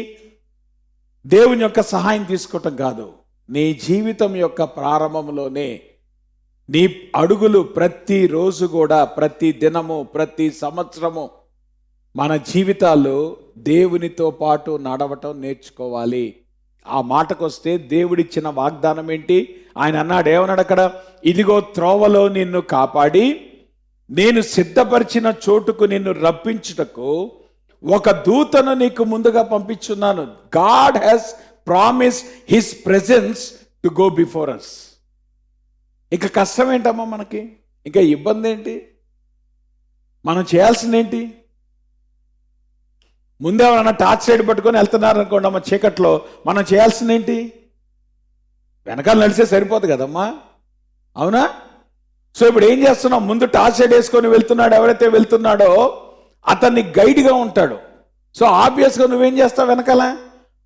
దేవుని యొక్క సహాయం తీసుకోవటం కాదు, నీ జీవితం యొక్క ప్రారంభంలోనే నీ అడుగులు ప్రతిరోజు కూడా, ప్రతి దినము, ప్రతి సంవత్సరము మన జీవితాల్లో దేవునితో పాటు నడవటం నేర్చుకోవాలి. ఆ మాటకొస్తే దేవుడిచ్చిన వాగ్దానం ఏంటి? ఆయన అన్నాడు, ఏమన్నాడు అక్కడ? ఇదిగో త్రోవలో నిన్ను కాపాడి నేను సిద్ధపరిచిన చోటుకు నిన్ను రప్పించుటకు ఒక దూతను నీకు ముందుగా పంపించున్నాను. God has promised his presence to go before us. ఇంకా కష్టం ఏంటమ్మా మనకి? ఇంకా ఇబ్బంది ఏంటి? మనం చేయాల్సింది ఏంటి? ముందే ఎవరన్నా టార్చ్ లైట్ పట్టుకొని వెళ్తున్నారు అనుకోండి అమ్మ చీకట్లో, మనం చేయాల్సింది ఏంటి? వెనకాల నడిస్తే సరిపోదు కదమ్మా, అవునా? సో ఇప్పుడు ఏం చేస్తున్నాం? ముందు టార్చ్ లైట్ వేసుకొని వెళ్తున్నాడు, ఎవరైతే వెళ్తున్నాడో అతన్ని గైడ్గా ఉంటాడు. సో ఆబ్వియస్గా నువ్వేం చేస్తావు? వెనకాల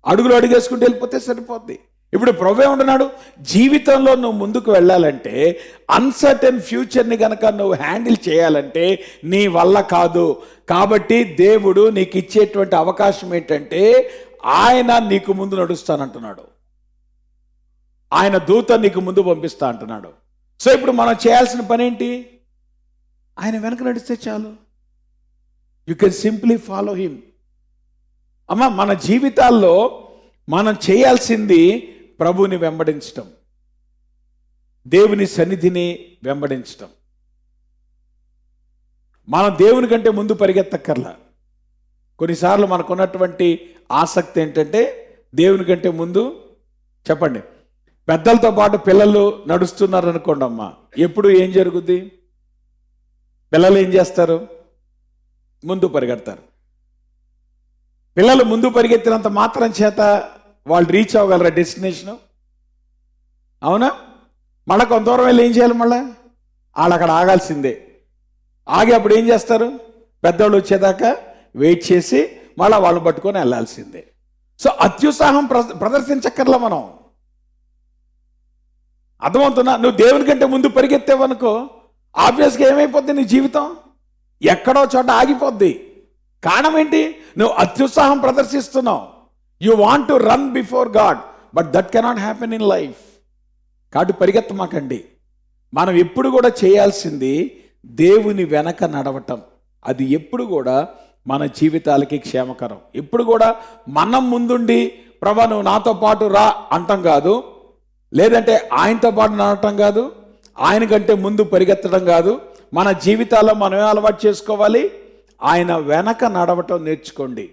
అడుగులు అడుగేసుకుంటూ వెళ్ళిపోతే సరిపోద్ది. ఇప్పుడు ప్రభువే ఉంటున్నాడు, జీవితంలో నువ్వు ముందుకు వెళ్ళాలంటే, అన్సర్టెన్ ఫ్యూచర్ని కనుక నువ్వు హ్యాండిల్ చేయాలంటే నీ వల్ల కాదు. కాబట్టి దేవుడు నీకు ఇచ్చేటువంటి అవకాశం ఏంటంటే ఆయన నీకు ముందు నడుస్తానంటున్నాడు, ఆయన దూత నీకు ముందు పంపిస్తా అంటున్నాడు. సో ఇప్పుడు మనం చేయాల్సిన పని ఏంటి? ఆయన వెనక నడిస్తే చాలు. You can simply follow him. అమ్మ మన జీవితాల్లో మనం చేయాల్సింది ప్రభువుని వెంబడించటం, దేవుని సన్నిధిని వెంబడించటం. మనం దేవుని కంటే ముందు పరిగెత్తక్కర్లా. కొన్నిసార్లు మనకున్నటువంటి ఆసక్తి ఏంటంటే దేవుని కంటే ముందు, చెప్పండి, పెద్దలతో పాటు పిల్లలు నడుస్తున్నారు అనుకోండి అమ్మా, ఎప్పుడు ఏం జరుగుద్ది? పిల్లలు ఏం చేస్తారు? ముందు పరిగెడతారు. పిల్లలు ముందు పరిగెత్తినంత మాత్రం చేత వాళ్ళు రీచ్ అవ్వగలరా డెస్టినేషను? అవునా? మళ్ళీ కొంత దూరం వెళ్ళి ఏం చేయాలి? మళ్ళీ వాళ్ళు అక్కడ ఆగాల్సిందే. ఆగి అప్పుడు ఏం చేస్తారు? పెద్దవాళ్ళు వచ్చేదాకా వెయిట్ చేసి మళ్ళీ వాళ్ళు పట్టుకొని వెళ్ళాల్సిందే. సో అత్యుత్సాహం ప్రదర్శించక్కర్లా మనం. అర్థమవుతున్నా? నువ్వు దేవుని కంటే ముందు పరిగెత్తేవనుకో ఆబ్వియస్గా ఏమైపోద్ది? నీ జీవితం ఎక్కడో చోట ఆగిపోద్ది. కారణం ఏంటి? నువ్వు అత్యుత్సాహం ప్రదర్శిస్తున్నావు. You want to run before God, but that cannot happen in life. కాబట్టి పరిగెత్తమాకండి. మనం ఎప్పుడు కూడా చేయాల్సింది దేవుని వెనక నడవటం. అది ఎప్పుడు కూడా మన జీవితాలకి క్షేమకరం. ఎప్పుడు కూడా మనం ముందుండి ప్రభా నువ్వు నాతో పాటు రా అంటాం కాదు, లేదంటే ఆయనతో పాటు నడవటం కాదు, ఆయన కంటే ముందు పరిగెత్తడం కాదు. మన జీవితాల్లో మనం ఏం అలవాటు చేసుకోవాలి? ఆయన వెనక నడవటం నేర్చుకోండి.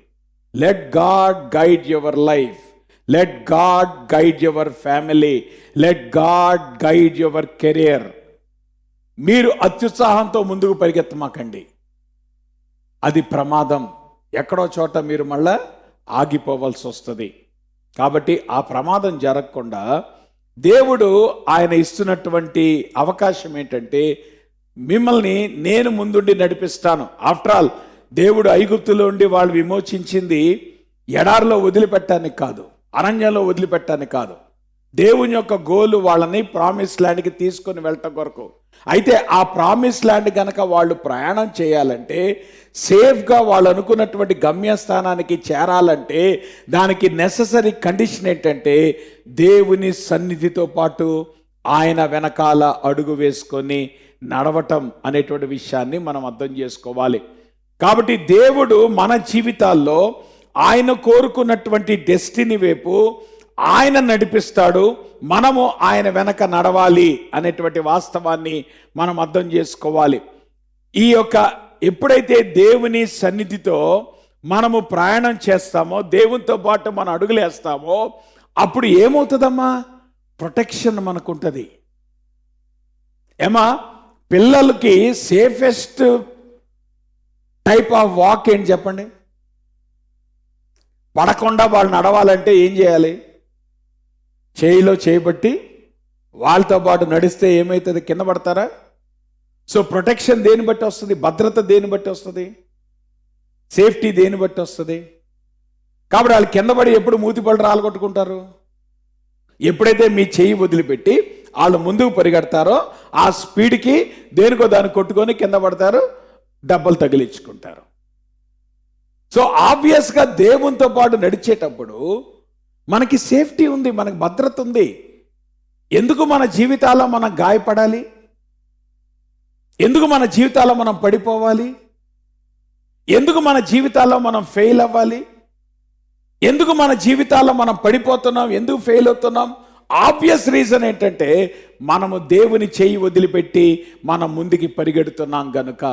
Let God guide your life, let God guide your family, let God guide your career. మీరు అత్యుత్సాహంతో ముందుకు పరిగెత్తమాకండి, అది ప్రమాదం. ఎక్కడో చోట మీరు మళ్ళా ఆగిపోవాల్సి వస్తుంది. కాబట్టి ఆ ప్రమాదం జరగకుండా దేవుడు ఆయన ఇస్తున్నటువంటి అవకాశం ఏంటంటే మిమ్మల్ని నేను ముందుండి నడిపిస్తాను. ఆఫ్టర్ ఆల్ దేవుడు ఐగుప్తులో ఉండి వాళ్ళు విమోచించింది ఎడారిలో వదిలిపెట్టడానికి కాదు, అరణ్యంలో వదిలిపెట్టడానికి కాదు. దేవుని యొక్క గోలు వాళ్ళని ప్రామిస్ ల్యాండ్కి తీసుకొని వెళ్ళటం కొరకు. అయితే ఆ ప్రామిస్ ల్యాండ్ కనుక వాళ్ళు ప్రయాణం చేయాలంటే, సేఫ్గా వాళ్ళు అనుకున్నటువంటి గమ్యస్థానానికి చేరాలంటే దానికి నెససరీ కండిషన్ ఏంటంటే దేవుని సన్నిధితో పాటు ఆయన వెనకాల అడుగు వేసుకొని నడవటం అనేటువంటి విషయాన్ని మనం అర్థం చేసుకోవాలి. కాబట్టి దేవుడు మన జీవితాల్లో ఆయన కోరుకున్నటువంటి డెస్టినీ వైపు ఆయన నడిపిస్తాడు. మనము ఆయన వెనక నడవాలి అనేటువంటి వాస్తవాన్ని మనం అర్థం చేసుకోవాలి. ఈ యొక్క ఎప్పుడైతే దేవుని సన్నిధితో మనము ప్రయాణం చేస్తామో, దేవునితో పాటు మనం అడుగులేస్తామో, అప్పుడు ఏమవుతుందమ్మా? ప్రొటెక్షన్ మనకుంటుంది. ఏమా పిల్లలకి సేఫెస్ట్ టైప్ ఆఫ్ వాక్ ఏంటి చెప్పండి? పడకుండా వాళ్ళు నడవాలంటే ఏం చేయాలి? చేయిలో చేయబట్టి వాళ్ళతో పాటు నడిస్తే ఏమవుతుంది? కింద పడతారా? సో ప్రొటెక్షన్ దేని బట్టి వస్తుంది? భద్రత దేని బట్టి వస్తుంది? సేఫ్టీ దేని బట్టి వస్తుంది? కాబట్టి వాళ్ళు కింద పడి ఎప్పుడు మూతిపళ్ళు రాలగొట్టుకుంటారు? ఎప్పుడైతే మీ చేయి వదిలిపెట్టి వాళ్ళు ముందుకు పరిగెడతారో ఆ స్పీడ్కి దేనికో దాన్ని కొట్టుకొని కింద పడతారు, దెబ్బలు తగిలించుకుంటారు. సో ఆబ్వియస్గా దేవునితో పాటు నడిచేటప్పుడు మనకి సేఫ్టీ ఉంది, మనకి భద్రత ఉంది. ఎందుకు మన జీవితాల్లో మనం గాయపడాలి? ఎందుకు మన జీవితాల్లో మనం పడిపోవాలి? ఎందుకు మన జీవితాల్లో మనం ఫెయిల్ అవ్వాలి? ఎందుకు మన జీవితాల్లో మనం పడిపోతున్నాం? ఎందుకు ఫెయిల్ అవుతున్నాం? ఆబ్వియస్ రీజన్ ఏంటంటే మనము దేవుని చేయి వదిలిపెట్టి మనం ముందుకి పరిగెడుతున్నాం గనుక.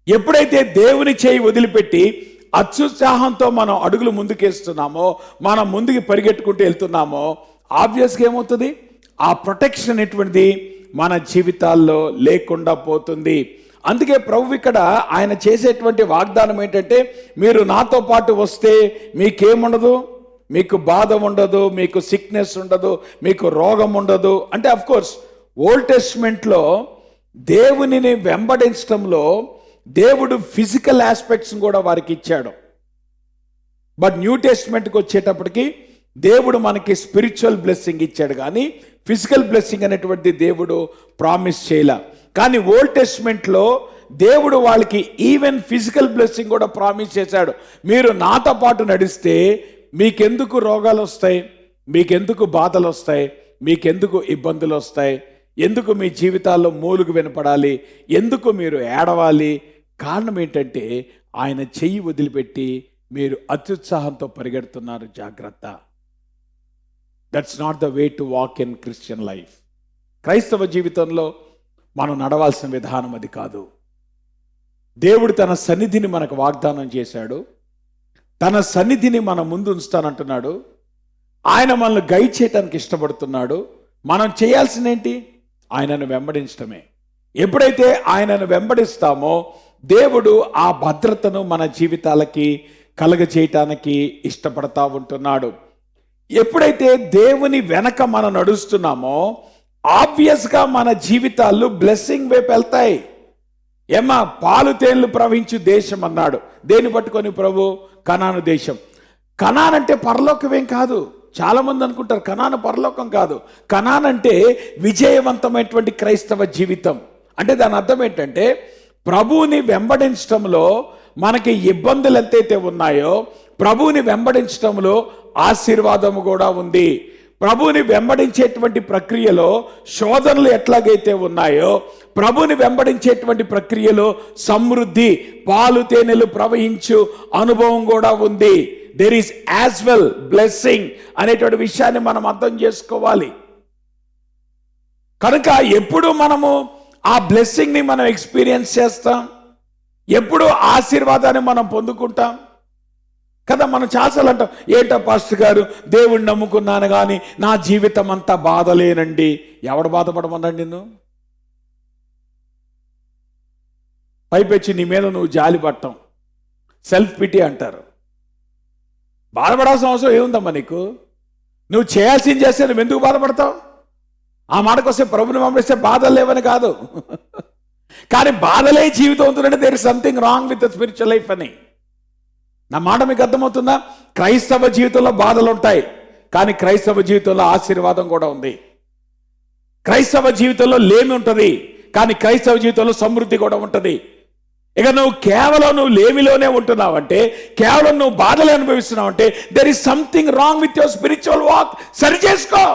ఎప్పుడైతే దేవుని చేయి వదిలిపెట్టి అత్యుత్సాహంతో మనం అడుగులు ముందుకేస్తున్నామో, మనం ముందుకు పరిగెట్టుకుంటూ వెళ్తున్నామో, ఆబ్వియస్గా ఏమవుతుంది? ఆ ప్రొటెక్షన్ ఎటువంటిది మన జీవితాల్లో లేకుండా పోతుంది. అందుకే ప్రభు ఇక్కడ ఆయన చేసేటువంటి వాగ్దానం ఏంటంటే, మీరు నాతో పాటు వస్తే మీకేముండదు, మీకు బాధ ఉండదు, మీకు సిక్నెస్ ఉండదు, మీకు రోగం ఉండదు. అంటే అఫ్కోర్స్ ఓల్డ్ టెస్ట్మెంట్లో దేవునిని వెంబడించడంలో దేవుడు ఫిజికల్ ఆస్పెక్ట్స్ కూడా వారికి ఇచ్చాడు. బట్ న్యూ టెస్ట్మెంట్కి వచ్చేటప్పటికి దేవుడు మనకి స్పిరిచువల్ బ్లెస్సింగ్ ఇచ్చాడు, కానీ ఫిజికల్ బ్లెస్సింగ్ అనేటువంటి దేవుడు ప్రామిస్ చేయలే. కానీ ఓల్డ్ టెస్ట్మెంట్లో దేవుడు వాళ్ళకి ఈవెన్ ఫిజికల్ బ్లెస్సింగ్ కూడా ప్రామిస్ చేశాడు. మీరు నాతో పాటు నడిస్తే మీకెందుకు రోగాలు వస్తాయి, మీకెందుకు బాధలు వస్తాయి, మీకెందుకు ఇబ్బందులు వస్తాయి, ఎందుకు మీ జీవితాల్లో మూలుగు వినపడాలి, ఎందుకు మీరు ఏడవాలి? కారణం ఏంటంటే ఆయన చెయ్యి వదిలిపెట్టి మీరు అత్యుత్సాహంతో పరిగెడుతున్నారు. జాగ్రత్త. That's not the way to walk in Christian life. క్రైస్తవ జీవితంలో మనం నడవాల్సిన విధానం అది కాదు. దేవుడు తన సన్నిధిని మనకు వాగ్దానం చేశాడు. తన సన్నిధిని మన ముందు ఉంచుతానంటున్నాడు. ఆయన మనల్ని గైడ్ చేయడానికి ఇష్టపడుతున్నాడు. మనం చేయాల్సింది ఏంటి? ఆయనను వెంబడించడమే. ఎప్పుడైతే ఆయనను వెంబడిస్తామో దేవుడు ఆ భద్రతను మన జీవితాలకి కలగజేయటానికి ఇష్టపడతా ఉంటున్నాడు. ఎప్పుడైతే దేవుని వెనక మనం నడుస్తున్నామో ఆబ్వియస్గా మన జీవితాలు బ్లెస్సింగ్ వైపు వెళ్తాయి. ఏమా పాలు తేళ్లు ప్రవహించు దేశం అన్నాడు. దేన్ని పట్టుకొని ప్రభు? కనాను దేశం. కనాన్ అంటే పరలోకమేం కాదు. చాలా మంది అనుకుంటారు కనాను పరలోకం కాదు. కనాన్ అంటే విజయవంతమైనటువంటి క్రైస్తవ జీవితం. అంటే దాని అర్థం ఏంటంటే ప్రభువుని వెంబడించడంలో మనకి ఇబ్బందులు ఎంతైతే ఉన్నాయో ప్రభువుని వెంబడించడంలో ఆశీర్వాదము కూడా ఉంది. ప్రభువుని వెంబడించేటువంటి ప్రక్రియలో శోధనలు ఎట్లాగైతే ఉన్నాయో ప్రభువుని వెంబడించేటువంటి ప్రక్రియలో సమృద్ధి, పాలు తేనెలు ప్రవహించు అనుభవం కూడా ఉంది. There is as well blessing అనేటువంటి విషయాన్ని మనం అర్థం చేసుకోవాలి. కనుక ఎప్పుడు మనము ఆ బ్లెస్సింగ్ని మనం ఎక్స్పీరియన్స్ చేస్తాం, ఎప్పుడు ఆశీర్వాదాన్ని మనం పొందుకుంటాం కదా. మనం చాలాసార్లు అంటాం, ఏంటో పాస్టర్ గారు దేవుణ్ణి నమ్ముకున్నాను కానీ నా జీవితం అంతా బాధలేనండి. ఎవడు బాధపడమన్నాడు నిన్ను? పైపెచ్చి నీ మీద నువ్వు జాలి పడటం సెల్ఫ్ పిటీ అంటారు. బాధపడాల్సిన అవసరం ఏముందమ్మా నీకు? నువ్వు చేయాల్సింది చేస్తే నువ్వు ఎందుకు బాధపడతావు? ఆ మాటకు వస్తే ప్రభుని పంపిస్తే బాధలు లేవని కాదు, కానీ బాధలే జీవితం అవుతుందంటే there is something wrong with the spiritual life అని. నా మాట మీకు అర్థమవుతుందా? క్రైస్తవ జీవితంలో బాధలు ఉంటాయి, కానీ క్రైస్తవ జీవితంలో ఆశీర్వాదం కూడా ఉంది. క్రైస్తవ జీవితంలో లేమి ఉంటుంది, కానీ క్రైస్తవ జీవితంలో సమృద్ధి కూడా ఉంటుంది. ఇక నువ్వు లేమిలోనే ఉంటున్నావంటే, కేవలం నువ్వు బాధలు అనుభవిస్తున్నావంటే there is something wrong with your spiritual walk. సరి చేసుకో.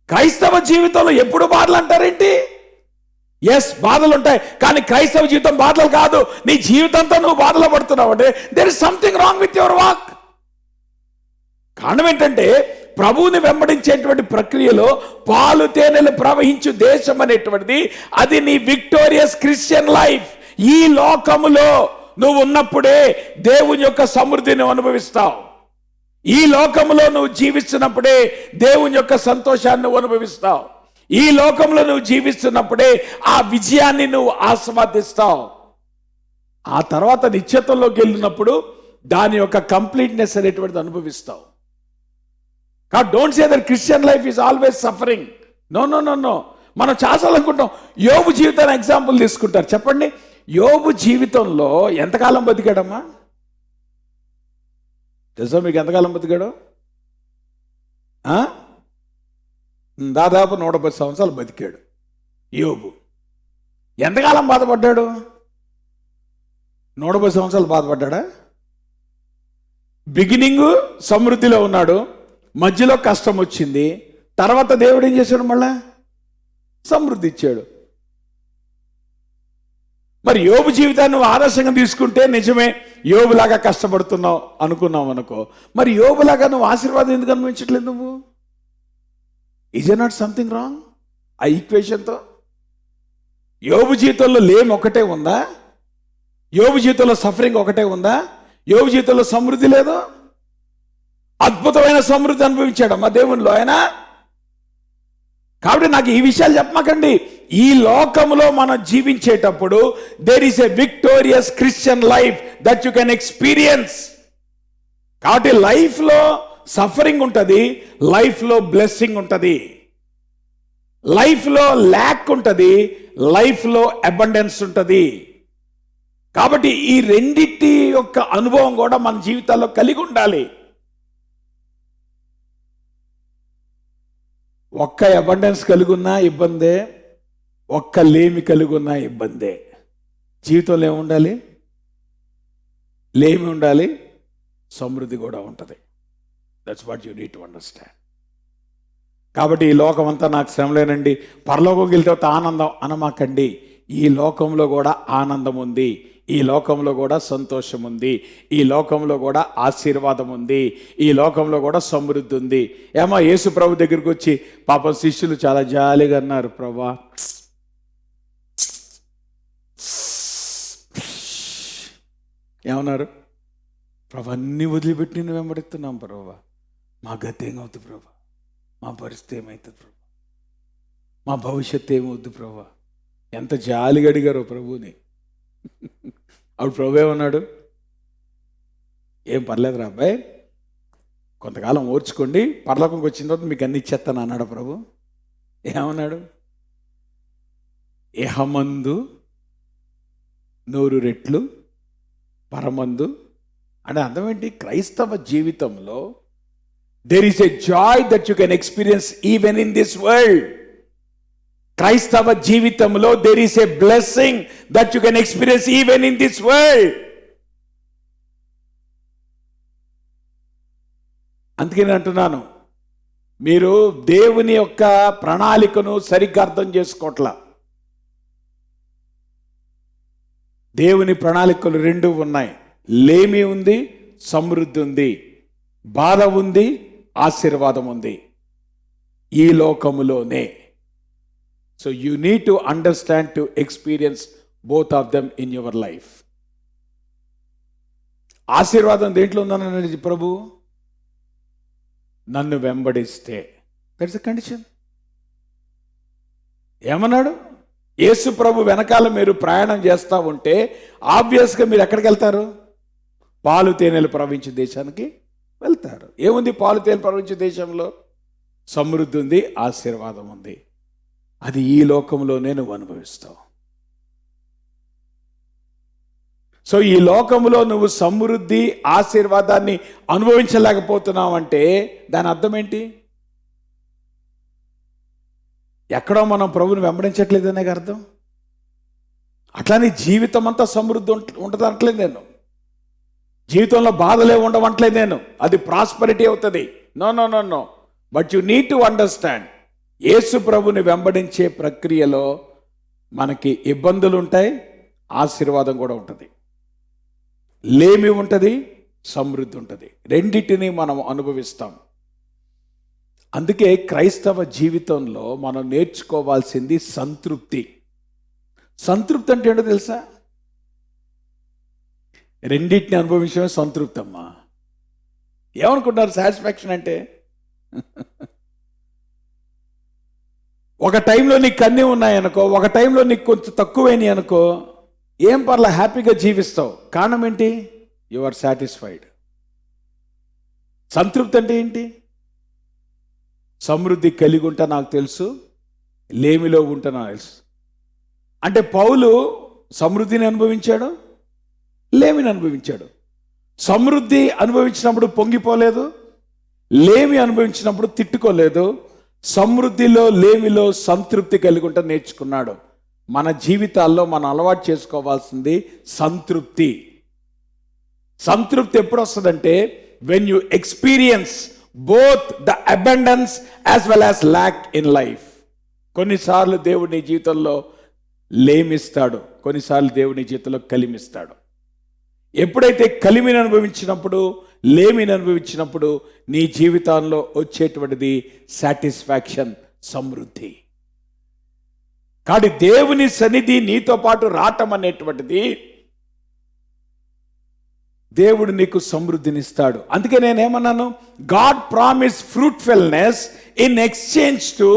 క్రైస్తవ జీవితంలో ఎప్పుడు బాధలు అంటారేంటి? ఎస్, బాధలు ఉంటాయి, కానీ క్రైస్తవ జీవితం బాధలు కాదు. నీ జీవితంతో నువ్వు బాధలు పడుతున్నావు అంటే there is something wrong with your walk. కారణం ఏంటంటే ప్రభువుని వెంబడించేటువంటి ప్రక్రియలో పాలు తేనెలు ప్రవహించు దేశం అనేటువంటిది అది నీ విక్టోరియస్ క్రిస్టియన్ లైఫ్. ఈ లోకములో నువ్వు ఉన్నప్పుడే దేవుని యొక్క సమృద్ధిని అనుభవిస్తావు. ఈ లోకంలో నువ్వు జీవిస్తున్నప్పుడే దేవుని యొక్క సంతోషాన్ని నువ్వు అనుభవిస్తావు. ఈ లోకంలో నువ్వు జీవిస్తున్నప్పుడే ఆ విజయాన్ని నువ్వు ఆస్వాదిస్తావు. ఆ తర్వాత నిత్యత్వంలోకి వెళ్ళినప్పుడు దాని యొక్క కంప్లీట్నెస్ అనేటువంటిది అనుభవిస్తావు. కాబట్టి don't say that Christian life is always suffering. No no no no. మనం చాలాసార్లు అనుకుంటాం. యోబు జీవితాన్ని ఎగ్జాంపుల్ తీసుకుంటారు. చెప్పండి, యోబు జీవితంలో ఎంతకాలం బతికాడమ్మా? తెలుసా మీకు ఎంతకాలం బతికాడు? దాదాపు 110 సంవత్సరాలు బతికాడు యోబు. ఎంతకాలం బాధపడ్డాడు? 110 సంవత్సరాలు బాధపడ్డా? బిగినింగ్ సమృద్ధిలో ఉన్నాడు, మధ్యలో కష్టం వచ్చింది, తర్వాత దేవుడు ఏం చేశాడు? మళ్ళా సమృద్ధి ఇచ్చాడు. మరి యోబు జీవితాన్ని నువ్వు ఆదర్శంగా తీసుకుంటే నిజమే, యోబులాగా కష్టపడుతున్నావు అనుకున్నావు అనుకో. మరి యోబులాగా నువ్వు ఆశీర్వాదం ఎందుకు అనుభవించట్లేదు? నువ్వు is a not something wrong ఆ ఈక్వేషన్తో? యోబు జీవితంలో లేమి ఒకటే ఉందా? యోబు జీవితంలో సఫరింగ్ ఒకటే ఉందా? యోబు జీవితంలో సమృద్ధి లేదు? అద్భుతమైన సమృద్ధి అనుభవించాడమ్మా దేవునిలో ఆయన. కాబట్టి నాకు ఈ విషయాలు చెప్పమాకండి. ఈ లోకంలో మనం జీవించేటప్పుడు there is a victorious Christian life that you can experience. కాబట్టి లైఫ్లో సఫరింగ్ ఉంటుంది, లైఫ్లో బ్లెస్సింగ్ ఉంటుంది, లైఫ్లో ల్యాక్ ఉంటుంది, లైఫ్లో అబండెన్స్ ఉంటుంది. కాబట్టి ఈ రెండిటి యొక్క అనుభవం కూడా మన జీవితాల్లో కలిగి ఉండాలి. ఒక్క అబండెన్స్ కలిగి ఉన్నా ఇబ్బందే, ఒక్క లేమి కలిగి ఉన్నా ఇబ్బందే. జీవితంలో ఏముండాలి? లేమి ఉండాలి, సమృద్ధి కూడా ఉంటుంది. That's what you need to understand. కాబట్టి ఈ లోకం అంతా నాకు శ్రమలేనండి, పరలోకంకి వెళ్తే ఆనందం అనమాకండి. ఈ లోకంలో కూడా ఆనందం ఉంది, ఈ లోకంలో కూడా సంతోషం ఉంది, ఈ లోకంలో కూడా ఆశీర్వాదం ఉంది, ఈ లోకంలో కూడా సమృద్ధి ఉంది. ఏమో యేసు ప్రభు దగ్గరికి వచ్చి పాపం శిష్యులు చాలా జాలిగా అన్నారు, ప్రభా ఏమన్నారు? ప్రభు అన్నీ వదిలిపెట్టి నేను వెంబడిస్తున్నాం ప్రభా, మా గతి ఏమవుతుంది ప్రభా, మా పరిస్థితి ఏమవుతుంది ప్రభా, మా భవిష్యత్తు ఏమవుద్దు ప్రభా. ఎంత జాలిగా అడిగారో ప్రభుని. అప్పుడు ప్రభు ఏమన్నాడు? ఏం పర్లేదురా అబ్బాయి, కొంతకాలం ఓర్చుకోండి, పరలోకంకి వచ్చిన తర్వాత మీకు అన్ని ఇచ్చేస్తాను అన్నాడు ప్రభు. ఏమన్నాడు? ఇహమందు 100 రెట్లు, పరమందు. అంటే అర్థం ఏంటి? క్రైస్తవ జీవితంలో there is a joy that you can experience even in this world. క్రైస్తవ జీవితంలో there is a blessing that you can experience even in this world. అందుకే నేను అంటున్నాను, మీరు దేవుని యొక్క ప్రణాళికను సరిగ్గా అర్థం చేసుకోవట్లా. దేవుని ప్రణాళికలు 2 ఉన్నాయి. లేమి ఉంది, సమృద్ధి ఉంది. బాధ ఉంది, ఆశీర్వాదం ఉంది ఈ లోకములోనే. So you need to understand to experience both of them in your life. ఆశీర్వాదం దేంట్లో ఉందన్నాడు ప్రభు? నన్ను వెంబడిస్తే. That's a condition. ఏమన్నాడు? యేసు ప్రభు వెనకాల మీరు ప్రయాణం చేస్తూ ఉంటే ఆబ్వియస్గా మీరు ఎక్కడికి వెళ్తారు? పాలు తేనెలు ప్రవహించే దేశానికి వెళ్తారు. ఏముంది పాలు తేనెలు ప్రవహించే దేశంలో? సమృద్ధి ఉంది, ఆశీర్వాదం ఉంది. అది ఈ లోకంలోనే నువ్వు అనుభవిస్తావు. సో ఈ లోకంలో నువ్వు సమృద్ధి, ఆశీర్వాదాన్ని అనుభవించలేకపోతున్నావు అంటే దాని అర్థం ఏంటి? ఎక్కడో మనం ప్రభుని వెంబడించట్లేదనే అర్థం. అట్లానే జీవితం అంతా సమృద్ధి ఉంటుంది అనట్లేదు నేను. జీవితంలో బాధలే ఉండవట్లేదు నేను. అది ప్రాస్పరిటీ అవుతుంది. No no no no. But you need to understand, యేసు ప్రభుని వెంబడించే ప్రక్రియలో మనకి ఇబ్బందులు ఉంటాయి, ఆశీర్వాదం కూడా ఉంటుంది. లేమి ఉంటుంది, సమృద్ధి ఉంటుంది. రెండింటినీ మనం అనుభవిస్తాం. అందుకే క్రైస్తవ జీవితంలో మనం నేర్చుకోవాల్సింది సంతృప్తి. సంతృప్తి అంటే ఏంటో తెలుసా? రెండింటిని అనుభవించడమే సంతృప్తి అమ్మా. ఏమనుకుంటున్నారు సాటిస్ఫాక్షన్ అంటే? ఒక టైంలో నీకు అన్నీ ఉన్నాయనుకో, ఒక టైంలో నీకు కొంచెం తక్కువైనాయి అనుకో, ఏం పర్లా, హ్యాపీగా జీవిస్తావు. కారణం ఏంటి? You are satisfied. సంతృప్తి అంటే ఏంటి? సమృద్ధి కలిగి ఉంటా నాకు తెలుసు, లేమిలో ఉంటా నాకు తెలుసు. అంటే పౌలు సమృద్ధిని అనుభవించాడు, లేమిని అనుభవించాడు. సమృద్ధి అనుభవించినప్పుడు పొంగిపోలేదు, లేమి అనుభవించినప్పుడు తిట్టుకోలేదు. సమృద్ధిలో లేమిలో సంతృప్తి కలిగి ఉంటా నేర్చుకున్నాడు. మన జీవితాల్లో మనం అలవాటు చేసుకోవాల్సింది సంతృప్తి. సంతృప్తి ఎప్పుడు వస్తుందంటే when you experience both the abundance as well as lakh in life. కొన్నిసార్లు దేవుడు నీ జీవితంలో లేమిస్తాడు, కొన్నిసార్లు దేవుడు నీ జీవితంలో కలిమిస్తాడు. ఎప్పుడైతే కలిమిని అనుభవించినప్పుడు, లేమిని అనుభవించినప్పుడు నీ జీవితంలో వచ్చేటువంటిది సాటిస్ఫాక్షన్, సమృద్ధి. కాబట్టి దేవుని సన్నిధి నీతో పాటు రావటం అనేటువంటిది దేవుడు నీకు సమృద్ధినిస్తాడు. అందుకే నేనేమన్నాను? God promise fruitfulness in exchange to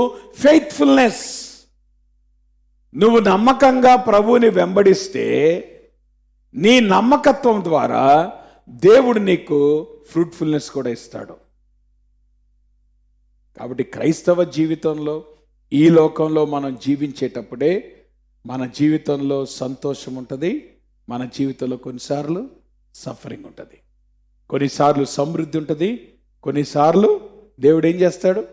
faithfulness. నువ్వు నమ్మకంగా ప్రభువుని వెంబడిస్తే నీ నమ్మకత్వం ద్వారా దేవుడు నీకు ఫ్రూట్ఫుల్నెస్ కూడా ఇస్తాడు. కాబట్టి క్రైస్తవ జీవితంలో, ఈ లోకంలో మనం జీవించేటప్పుడే మన జీవితంలో సంతోషం ఉంటుంది, మన జీవితంలో కొన్నిసార్లు సఫరింగ్ ఉంటుంది, కొన్నిసార్లు సమృద్ధి ఉంటుంది, కొన్నిసార్లు దేవుడు ఏం చేస్తాడు?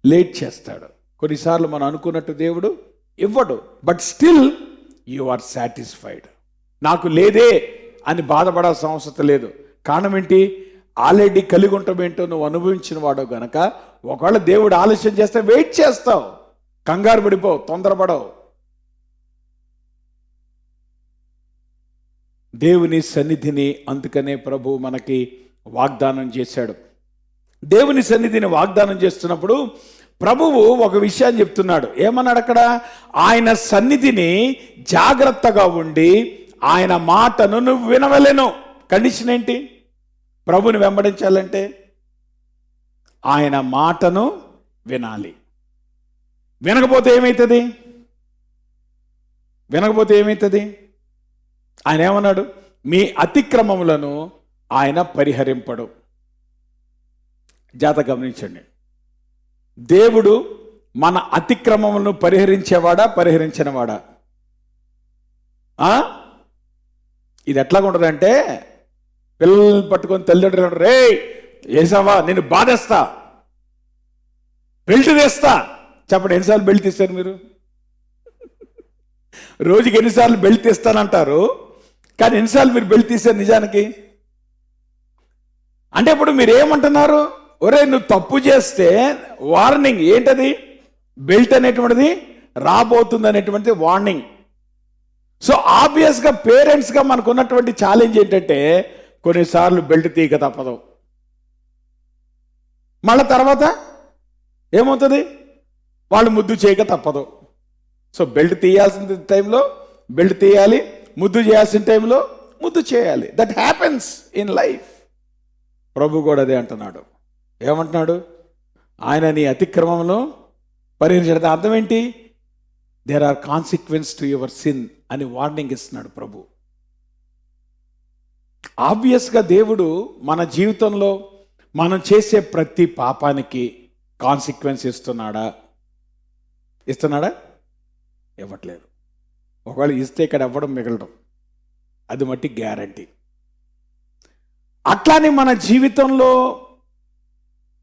లేట్ చేస్తాడు. కొన్నిసార్లు మనం అనుకున్నట్టు దేవుడు ఇవ్వడు. But still you are satisfied. నాకు లేదే అని బాధపడాల్సిన అవసరం లేదు. కారణం ఏంటి? ఆల్రెడీ కలిగి ఉంటామేంటో నువ్వు అనుభవించిన వాడు గనక ఒకవేళ దేవుడు ఆలస్యం చేస్తే వెయిట్ చేస్తావు, కంగారు పడిపోవు, తొందరపడవు. దేవుని సన్నిధిని అందుకనే ప్రభు మనకి వాగ్దానం చేశాడు. దేవుని సన్నిధిని వాగ్దానం చేస్తున్నప్పుడు ప్రభువు ఒక విషయాన్ని చెప్తున్నాడు. ఏమన్నాడు అక్కడ? ఆయన సన్నిధిని జాగ్రత్తగా ఉండి ఆయన మాటను నువ్వు వినవలెను. కండిషన్ ఏంటి? ప్రభుని వెంబడించాలంటే ఆయన మాటను వినాలి. వినకపోతే ఏమవుతుంది? ఆయన ఏమన్నాడు? మీ అతిక్రమములను ఆయన పరిహరింపడు. జాగ్రత్త గమనించండి. దేవుడు మన అతిక్రమములను పరిహరించేవాడా, పరిహరించినవాడా? ఇది ఎట్లాగా ఉంటుందంటే, పిల్లల్ని పట్టుకొని తల్లిదండ్రులు, రే ఏసావా నిన్ను బాధేస్తా, బెల్ట్ తీస్తా. చెప్పండి, ఎన్నిసార్లు బెల్ట్ తీస్తారు మీరు? రోజుకి ఎన్నిసార్లు బెల్ట్ తీస్తానంటారు, కానీ ఎన్నిసార్లు మీరు బెల్ట్ తీశారు నిజానికి? అంటే ఇప్పుడు మీరు ఏమంటున్నారు? ఒరే నువ్వు తప్పు చేస్తే వార్నింగ్ ఏంటది? బెల్ట్ అనేటువంటిది రాబోతుంది అనేటువంటిది వార్నింగ్. సో ఆబ్వియస్గా పేరెంట్స్గా మనకు ఉన్నటువంటి ఛాలెంజ్ ఏంటంటే, కొన్నిసార్లు బెల్ట్ తీయక తప్పదు. మళ్ళీ తర్వాత ఏమవుతుంది? వాళ్ళు ముద్దు చేయక తప్పదు. సో బెల్ట్ తీయాల్సిన టైంలో బెల్ట్ తీయాలి, ముద్దు చేయాల్సిన టైంలో ముద్దు చేయాలి. That happens in life. ప్రభు కూడా అదే అంటున్నాడు. ఏమంటున్నాడు? ఆయన నీ అతిక్రమంలో పరిహరించడం అర్థం ఏంటి? There are consequence to your sin అని వార్నింగ్ ఇస్తున్నాడు ప్రభు. ఆబ్వియస్గా దేవుడు మన జీవితంలో మనం చేసే ప్రతి పాపానికి కాన్సిక్వెన్స్ ఇస్తున్నాడా? ఇవ్వట్లేదు. ఒకవేళ ఇస్తే ఇక్కడ ఇవ్వడం మిగలడం అది మట్టి గ్యారంటీ. అట్లానే మన జీవితంలో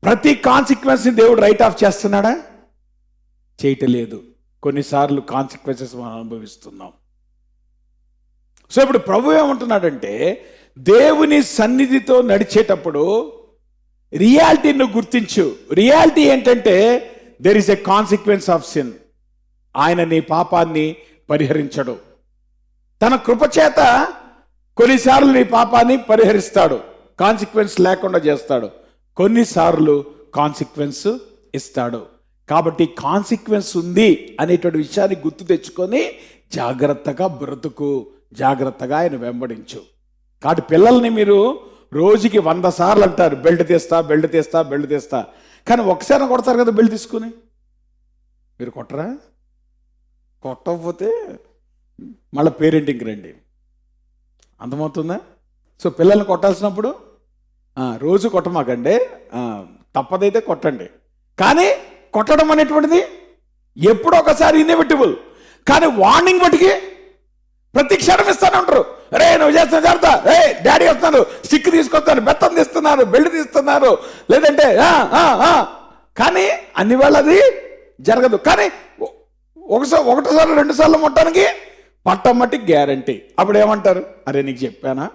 ప్రతి కాన్సిక్వెన్స్ని దేవుడు రైట్ ఆఫ్ చేస్తున్నాడా? చేయటలేదు. కొన్నిసార్లు కాన్సిక్వెన్సెస్ మనం అనుభవిస్తున్నాం. సో ఇప్పుడు ప్రభు ఏమంటున్నాడంటే, దేవుని సన్నిధితో నడిచేటప్పుడు రియాలిటీని గుర్తించు. రియాలిటీ ఏంటంటే, there is a consequence of sin. ఆయన నీ పాపాన్ని పరిహరించడు. తన కృపచేత కొన్నిసార్లు నీ పాపాన్ని పరిహరిస్తాడు, కాన్సిక్వెన్స్ లేకుండా చేస్తాడు. కొన్నిసార్లు కాన్సిక్వెన్స్ ఇస్తాడు. కాబట్టి కాన్సిక్వెన్స్ ఉంది అనేటువంటి విషయాన్ని గుర్తు తెచ్చుకొని జాగ్రత్తగా బ్రతుకు, జాగ్రత్తగా ఆయన వెంబడించు. కాబట్టి పిల్లల్ని మీరు రోజుకి 100 సార్లు అంటారు, బెల్ట్ తీస్తా, బెల్ట్ తీస్తా, బెల్ట్ తీస్తా. కానీ ఒకసారి కొడతారు కదా బెల్ట్ తీసుకుని. మీరు కొట్టరా? కొట్టకపోతే మళ్ళీ పేరెంటింగ్కి రండి. అర్థమవుతుందా? సో పిల్లల్ని కొట్టాల్సినప్పుడు రోజు కొట్టమాకండి, తప్పదైతే కొట్టండి. కానీ కొట్టడం అనేటువంటిది ఎప్పుడో ఒకసారి ఇన్ఎవిటబుల్. కానీ వార్నింగ్ బట్టికి ప్రతి క్షణం ఇస్తానే ఉంటారు. రే నువ్వు చేస్తున్నా జాగ్రత్త, రే డాడీ వస్తున్నారు, స్టిక్ తీసుకొస్తారు, బెత్తం తీస్తున్నారు, బెల్ట్ తీస్తున్నారు, లేదంటే కానీ అన్ని వేళ అది జరగదు. కానీ ఒకటిసార్లు 2 సార్లు మొట్టానికి పట్టమట్టి గ్యారంటీ. అప్పుడు ఏమంటారు? అరే నీకు చెప్పానా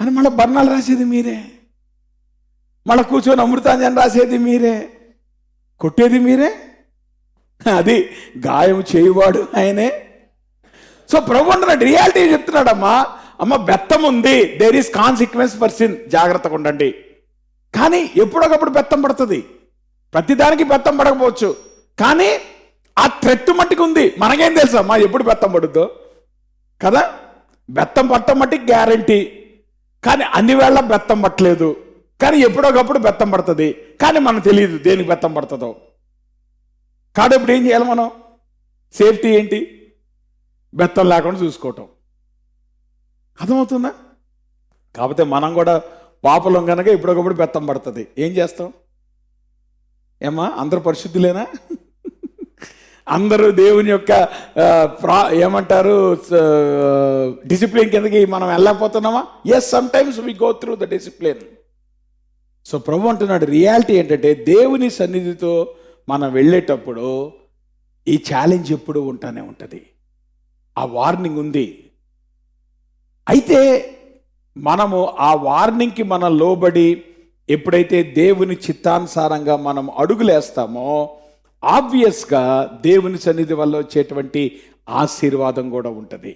అని మళ్ళీ బర్ణాలు రాసేది మీరే, మళ్ళీ కూర్చొని అమృతాంజన్ రాసేది మీరే, కొట్టేది మీరే. అది గాయం చేయువాడు ఆయనే. సో ప్రభు అంటున్నాడు, రియాలిటీ చెప్తున్నాడమ్మా, అమ్మ బెత్తం ఉంది, there is consequence for sin, జాగ్రత్తగా ఉండండి. కానీ ఎప్పుడొకప్పుడు బెత్తం పడుతుంది. ప్రతిదానికి బెత్తం పడకపోవచ్చు, కానీ ఆ థ్రెట్ మట్టికి ఉంది. మనకేం తెలుసమ్మా ఎప్పుడు బెత్తం పడుద్దో కదా? బెత్తం పట్టం మట్టికి గ్యారంటీ. కానీ అన్ని వేళ బెత్తం పట్టలేదు, కానీ ఎప్పుడొకప్పుడు బెత్తం పడుతుంది. కానీ మనకు తెలియదు దేనికి బెత్తం పడుతుందో. కాబట్టి ఇప్పుడు ఏం చేయాలి మనం? సేఫ్టీ ఏంటి? బెత్తం లేకుండా చూసుకోవటం. అర్థమవుతుందా? కాకపోతే మనం కూడా పాపలం కనుక ఎప్పుడొకప్పుడు బెత్తం పడుతుంది. ఏం చేస్తాం? ఏమా అందరూ పరిశుద్ధులేనా? అందరూ దేవుని యొక్క ఏమంటారు డిసిప్లిన్ కిందకి మనం వెళ్ళకపోతున్నామా? Yes, sometimes we go through the discipline. So ప్రభు అంటున్నాడు, రియాలిటీ ఏంటంటే దేవుని సన్నిధితో మనం వెళ్ళేటప్పుడు ఈ ఛాలెంజ్ ఎప్పుడు ఉంటానే ఉంటుంది, ఆ వార్నింగ్ ఉంది. అయితే మనము ఆ వార్నింగ్కి మనం లోబడి ఎప్పుడైతే దేవుని చిత్తానుసారంగా మనం అడుగులేస్తామో ఆబ్వియస్గా దేవుని సన్నిధి వల్ల వచ్చేటువంటి ఆశీర్వాదం కూడా ఉంటుంది.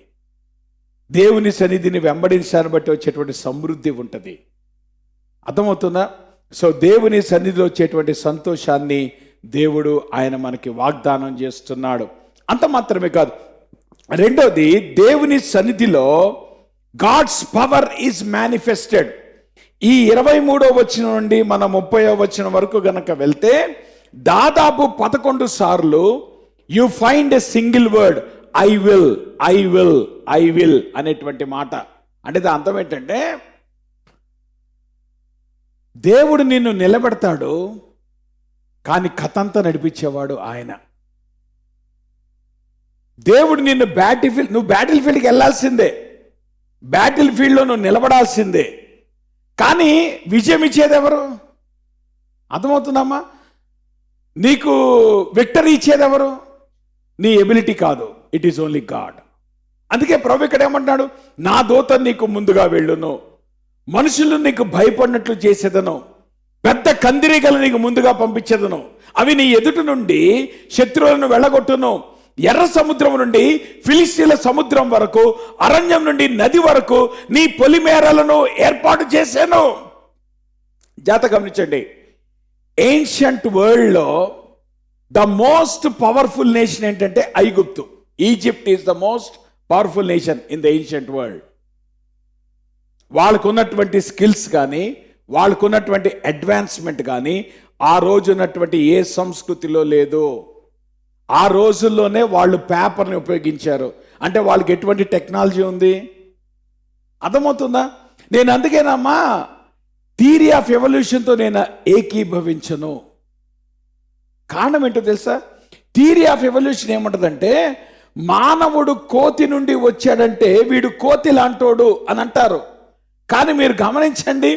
దేవుని సన్నిధిని వెంబడించాలని బట్టి వచ్చేటువంటి సమృద్ధి ఉంటుంది. అర్థమవుతుందా? సో దేవుని సన్నిధిలో వచ్చేటువంటి సంతోషాన్ని దేవుడు ఆయన మనకి వాగ్దానం చేస్తున్నాడు. అంత మాత్రమే కాదు, రెండోది, దేవుని సన్నిధిలో గాడ్స్ పవర్ ఈజ్ మేనిఫెస్టెడ్. ఈ 23వ వచనం నుండి మన 30వ వచనం వరకు గనక వెళ్తే దాదాపు 11 సార్లు you find a single word I will I will I will అనేటువంటి మాట. అంటే దాని అర్థం ఏంటంటే దేవుడు నిన్ను నిలబెడతాడు, కానీ కథంతా నడిపించేవాడు ఆయన. దేవుడు నిన్ను నువ్వు బ్యాటిల్ ఫీల్డ్కి వెళ్ళాల్సిందే, బ్యాటిల్ ఫీల్డ్లో నువ్వు నిలబడాల్సిందే, కానీ విజయం ఇచ్చేది ఎవరు? అర్థమవుతుందమ్మా? నీకు విక్టరీ ఇచ్చేది ఎవరు? నీ ఎబిలిటీ కాదు, ఇట్ ఈస్ ఓన్లీ గాడ్. అందుకే ప్రభు ఇక్కడ ఏమంటున్నాడు, నా దూత నీకు ముందుగా వెళ్ళును, మనుషులు నీకు భయపడినట్లు చేసేదను, పెద్ద కందిరీగలు నీకు ముందుగా పంపించేదను, అవి నీ ఎదుటి నుండి శత్రువులను వెళ్ళగొట్టును, ఎర్ర సముద్రం నుండి ఫిలిస్తీన్ల సముద్రం వరకు, అరణ్యం నుండి నది వరకు నీ పొలిమేరలను ఏర్పాటు చేశాను. జాగ్రత్త గమనించండి, ఏన్షియంట్ వరల్డ్లో ద మోస్ట్ పవర్ఫుల్ నేషన్ ఏంటంటే ఐగుప్తు. Egypt is the most powerful nation in the ancient world. వాళ్ళకున్నటువంటి స్కిల్స్ కానీ, వాళ్ళకున్నటువంటి అడ్వాన్స్మెంట్ కానీ ఆ రోజు ఉన్నటువంటి ఏ సంస్కృతిలో లేదు. ఆ రోజుల్లోనే వాళ్ళు పేపర్ని ఉపయోగించారు. అంటే వాళ్ళకి ఎటువంటి టెక్నాలజీ ఉంది? అర్థమవుతుందా? నేను అందుకేనమ్మా థియరీ ఆఫ్ ఎవల్యూషన్తో నేను ఏకీభవించను. కారణం ఏంటో తెలుసా? థియరీ ఆఫ్ ఎవల్యూషన్ ఏమంటుందంటే, మానవుడు కోతి నుండి వచ్చాడంటే వీడు కోతి లాంటోడు అని అంటారు. కానీ మీరు గమనించండి,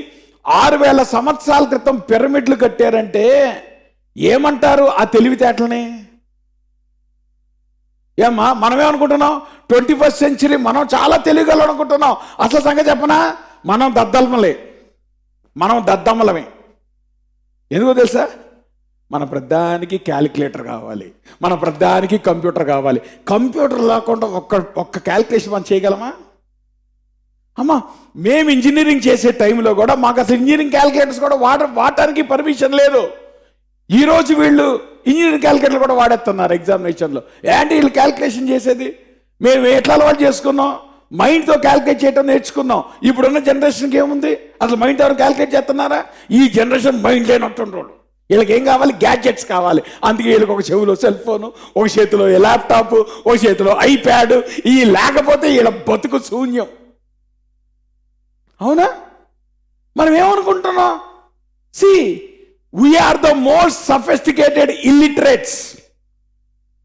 6000 సంవత్సరాల క్రితం పిరమిడ్లు కట్టారంటే ఏమంటారు ఆ తెలివితేటలని? ఏమ్మా మనమేమనుకుంటున్నాం? 21st సెంచరీ మనం చాలా తెలివిగలం అనుకుంటున్నాం. అసలు సంగతి చెప్పనా, మనం దద్దమ్మలమే. ఎందుకో తెలుసా? మన ప్రధానికి క్యాలిక్యులేటర్ కావాలి, మన ప్రధానికి కంప్యూటర్ కావాలి. కంప్యూటర్ లేకుండా ఒక్క క్యాలిక్యులేషన్ మనం చేయగలమా? అమ్మా, మేము ఇంజనీరింగ్ చేసే టైంలో కూడా మాకు అసలు ఇంజనీరింగ్ క్యాలిక్యులేటర్స్ కూడా వాడటానికి పర్మిషన్ లేదు. ఈరోజు వీళ్ళు ఇంజనీరింగ్ క్యాలిక్యులేటర్ కూడా వాడేస్తున్నారు ఎగ్జామినేషన్లో. ఏంటి వీళ్ళు క్యాలిక్యులేషన్ చేసేది? మేము ఎట్లా అలవాటు చేసుకున్నాం? మైండ్తో క్యాలిక్యులేట్ చేయడం నేర్చుకున్నాం. ఇప్పుడున్న జనరేషన్కి ఏముంది? అసలు మైండ్తో క్యాలిక్యులేట్ చేస్తున్నారా? ఈ జనరేషన్ మైండ్ లేనట్టుండ్రోడు. వీళ్ళకి ఏం కావాలి? గ్యాడ్జెట్స్ కావాలి. అందుకే వీళ్ళకి ఒక చెవిలో సెల్ ఫోను, ఒక చేతిలో ల్యాప్టాప్, ఒక చేతిలో ఐప్యాడ్. ఈ లేకపోతే వీళ్ళ బతుకు శూన్యం. అవునా? మనం ఏమనుకుంటున్నాం? See we are the most sophisticated illiterates.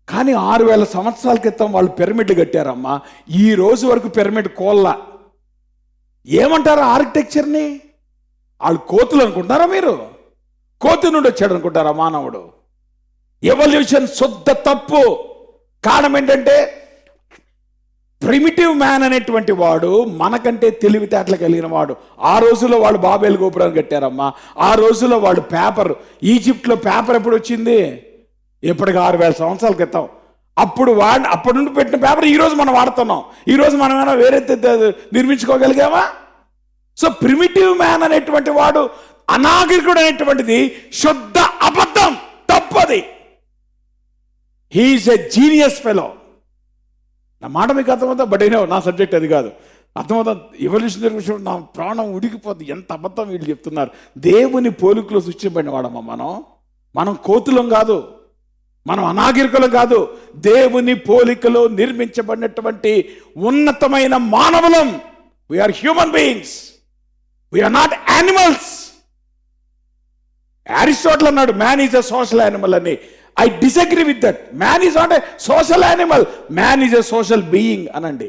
కానీ 6000 సంవత్సరాల క్రితం వాళ్ళు పిరమిడ్లు కట్టారమ్మా. ఈ రోజు వరకు పిరమిడ్ కోళ్ళ. ఏమంటారు ఆర్కిటెక్చర్ని? వాళ్ళు కోతులు అనుకుంటారా? మీరు కోతి నుండి వచ్చాడు అనుకుంటారా మానవుడు? ఎవల్యూషన్ శుద్ధ తప్పు. కారణం ఏంటంటే ప్రిమిటివ్ మ్యాన్ అనేటువంటి వాడు మనకంటే తెలివితేటలు కలిగిన వాడు. ఆ రోజుల్లో వాళ్ళు బాబేలు గోపురాన్ని కట్టారమ్మా. ఆ రోజుల్లో వాళ్ళు ఈజిప్ట్లో పేపర్ ఎప్పుడు వచ్చింది? ఇప్పటికి 6000 సంవత్సరాల క్రితం. అప్పటి నుండి పెట్టిన పేపర్ ఈరోజు మనం వాడుతున్నాం. ఈరోజు మనం ఏమైనా వేరే నిర్మించుకోగలిగామా? సో ప్రిమిటివ్ మ్యాన్ అనేటువంటి వాడు, అనాగరికుడు అనేటువంటిది శుద్ధ అబద్ధం, తప్పది. He is a genius fellow. నా మాట మీకు అర్థమవుతా? బట్ అయినా నా సబ్జెక్ట్ అది కాదు. అర్థమవుతా? ఎవల్యూషనరీ విషయం నా ప్రాణం ఉడికిపోతుంది. ఎంత అబద్ధం వీళ్ళు చెప్తున్నారు. దేవుని పోలికలో సృష్టించబడిన వాడమ్మా మనం కోతులం కాదు, మనం అనాగరికులం కాదు. దేవుని పోలికలో నిర్మించబడినటువంటి ఉన్నతమైన మానవులం. We are human beings, we are not animals. Aristotle అన్నాడు man is a social animal అని. I disagree with that. Man is not a social animal, man is a social being అనండి.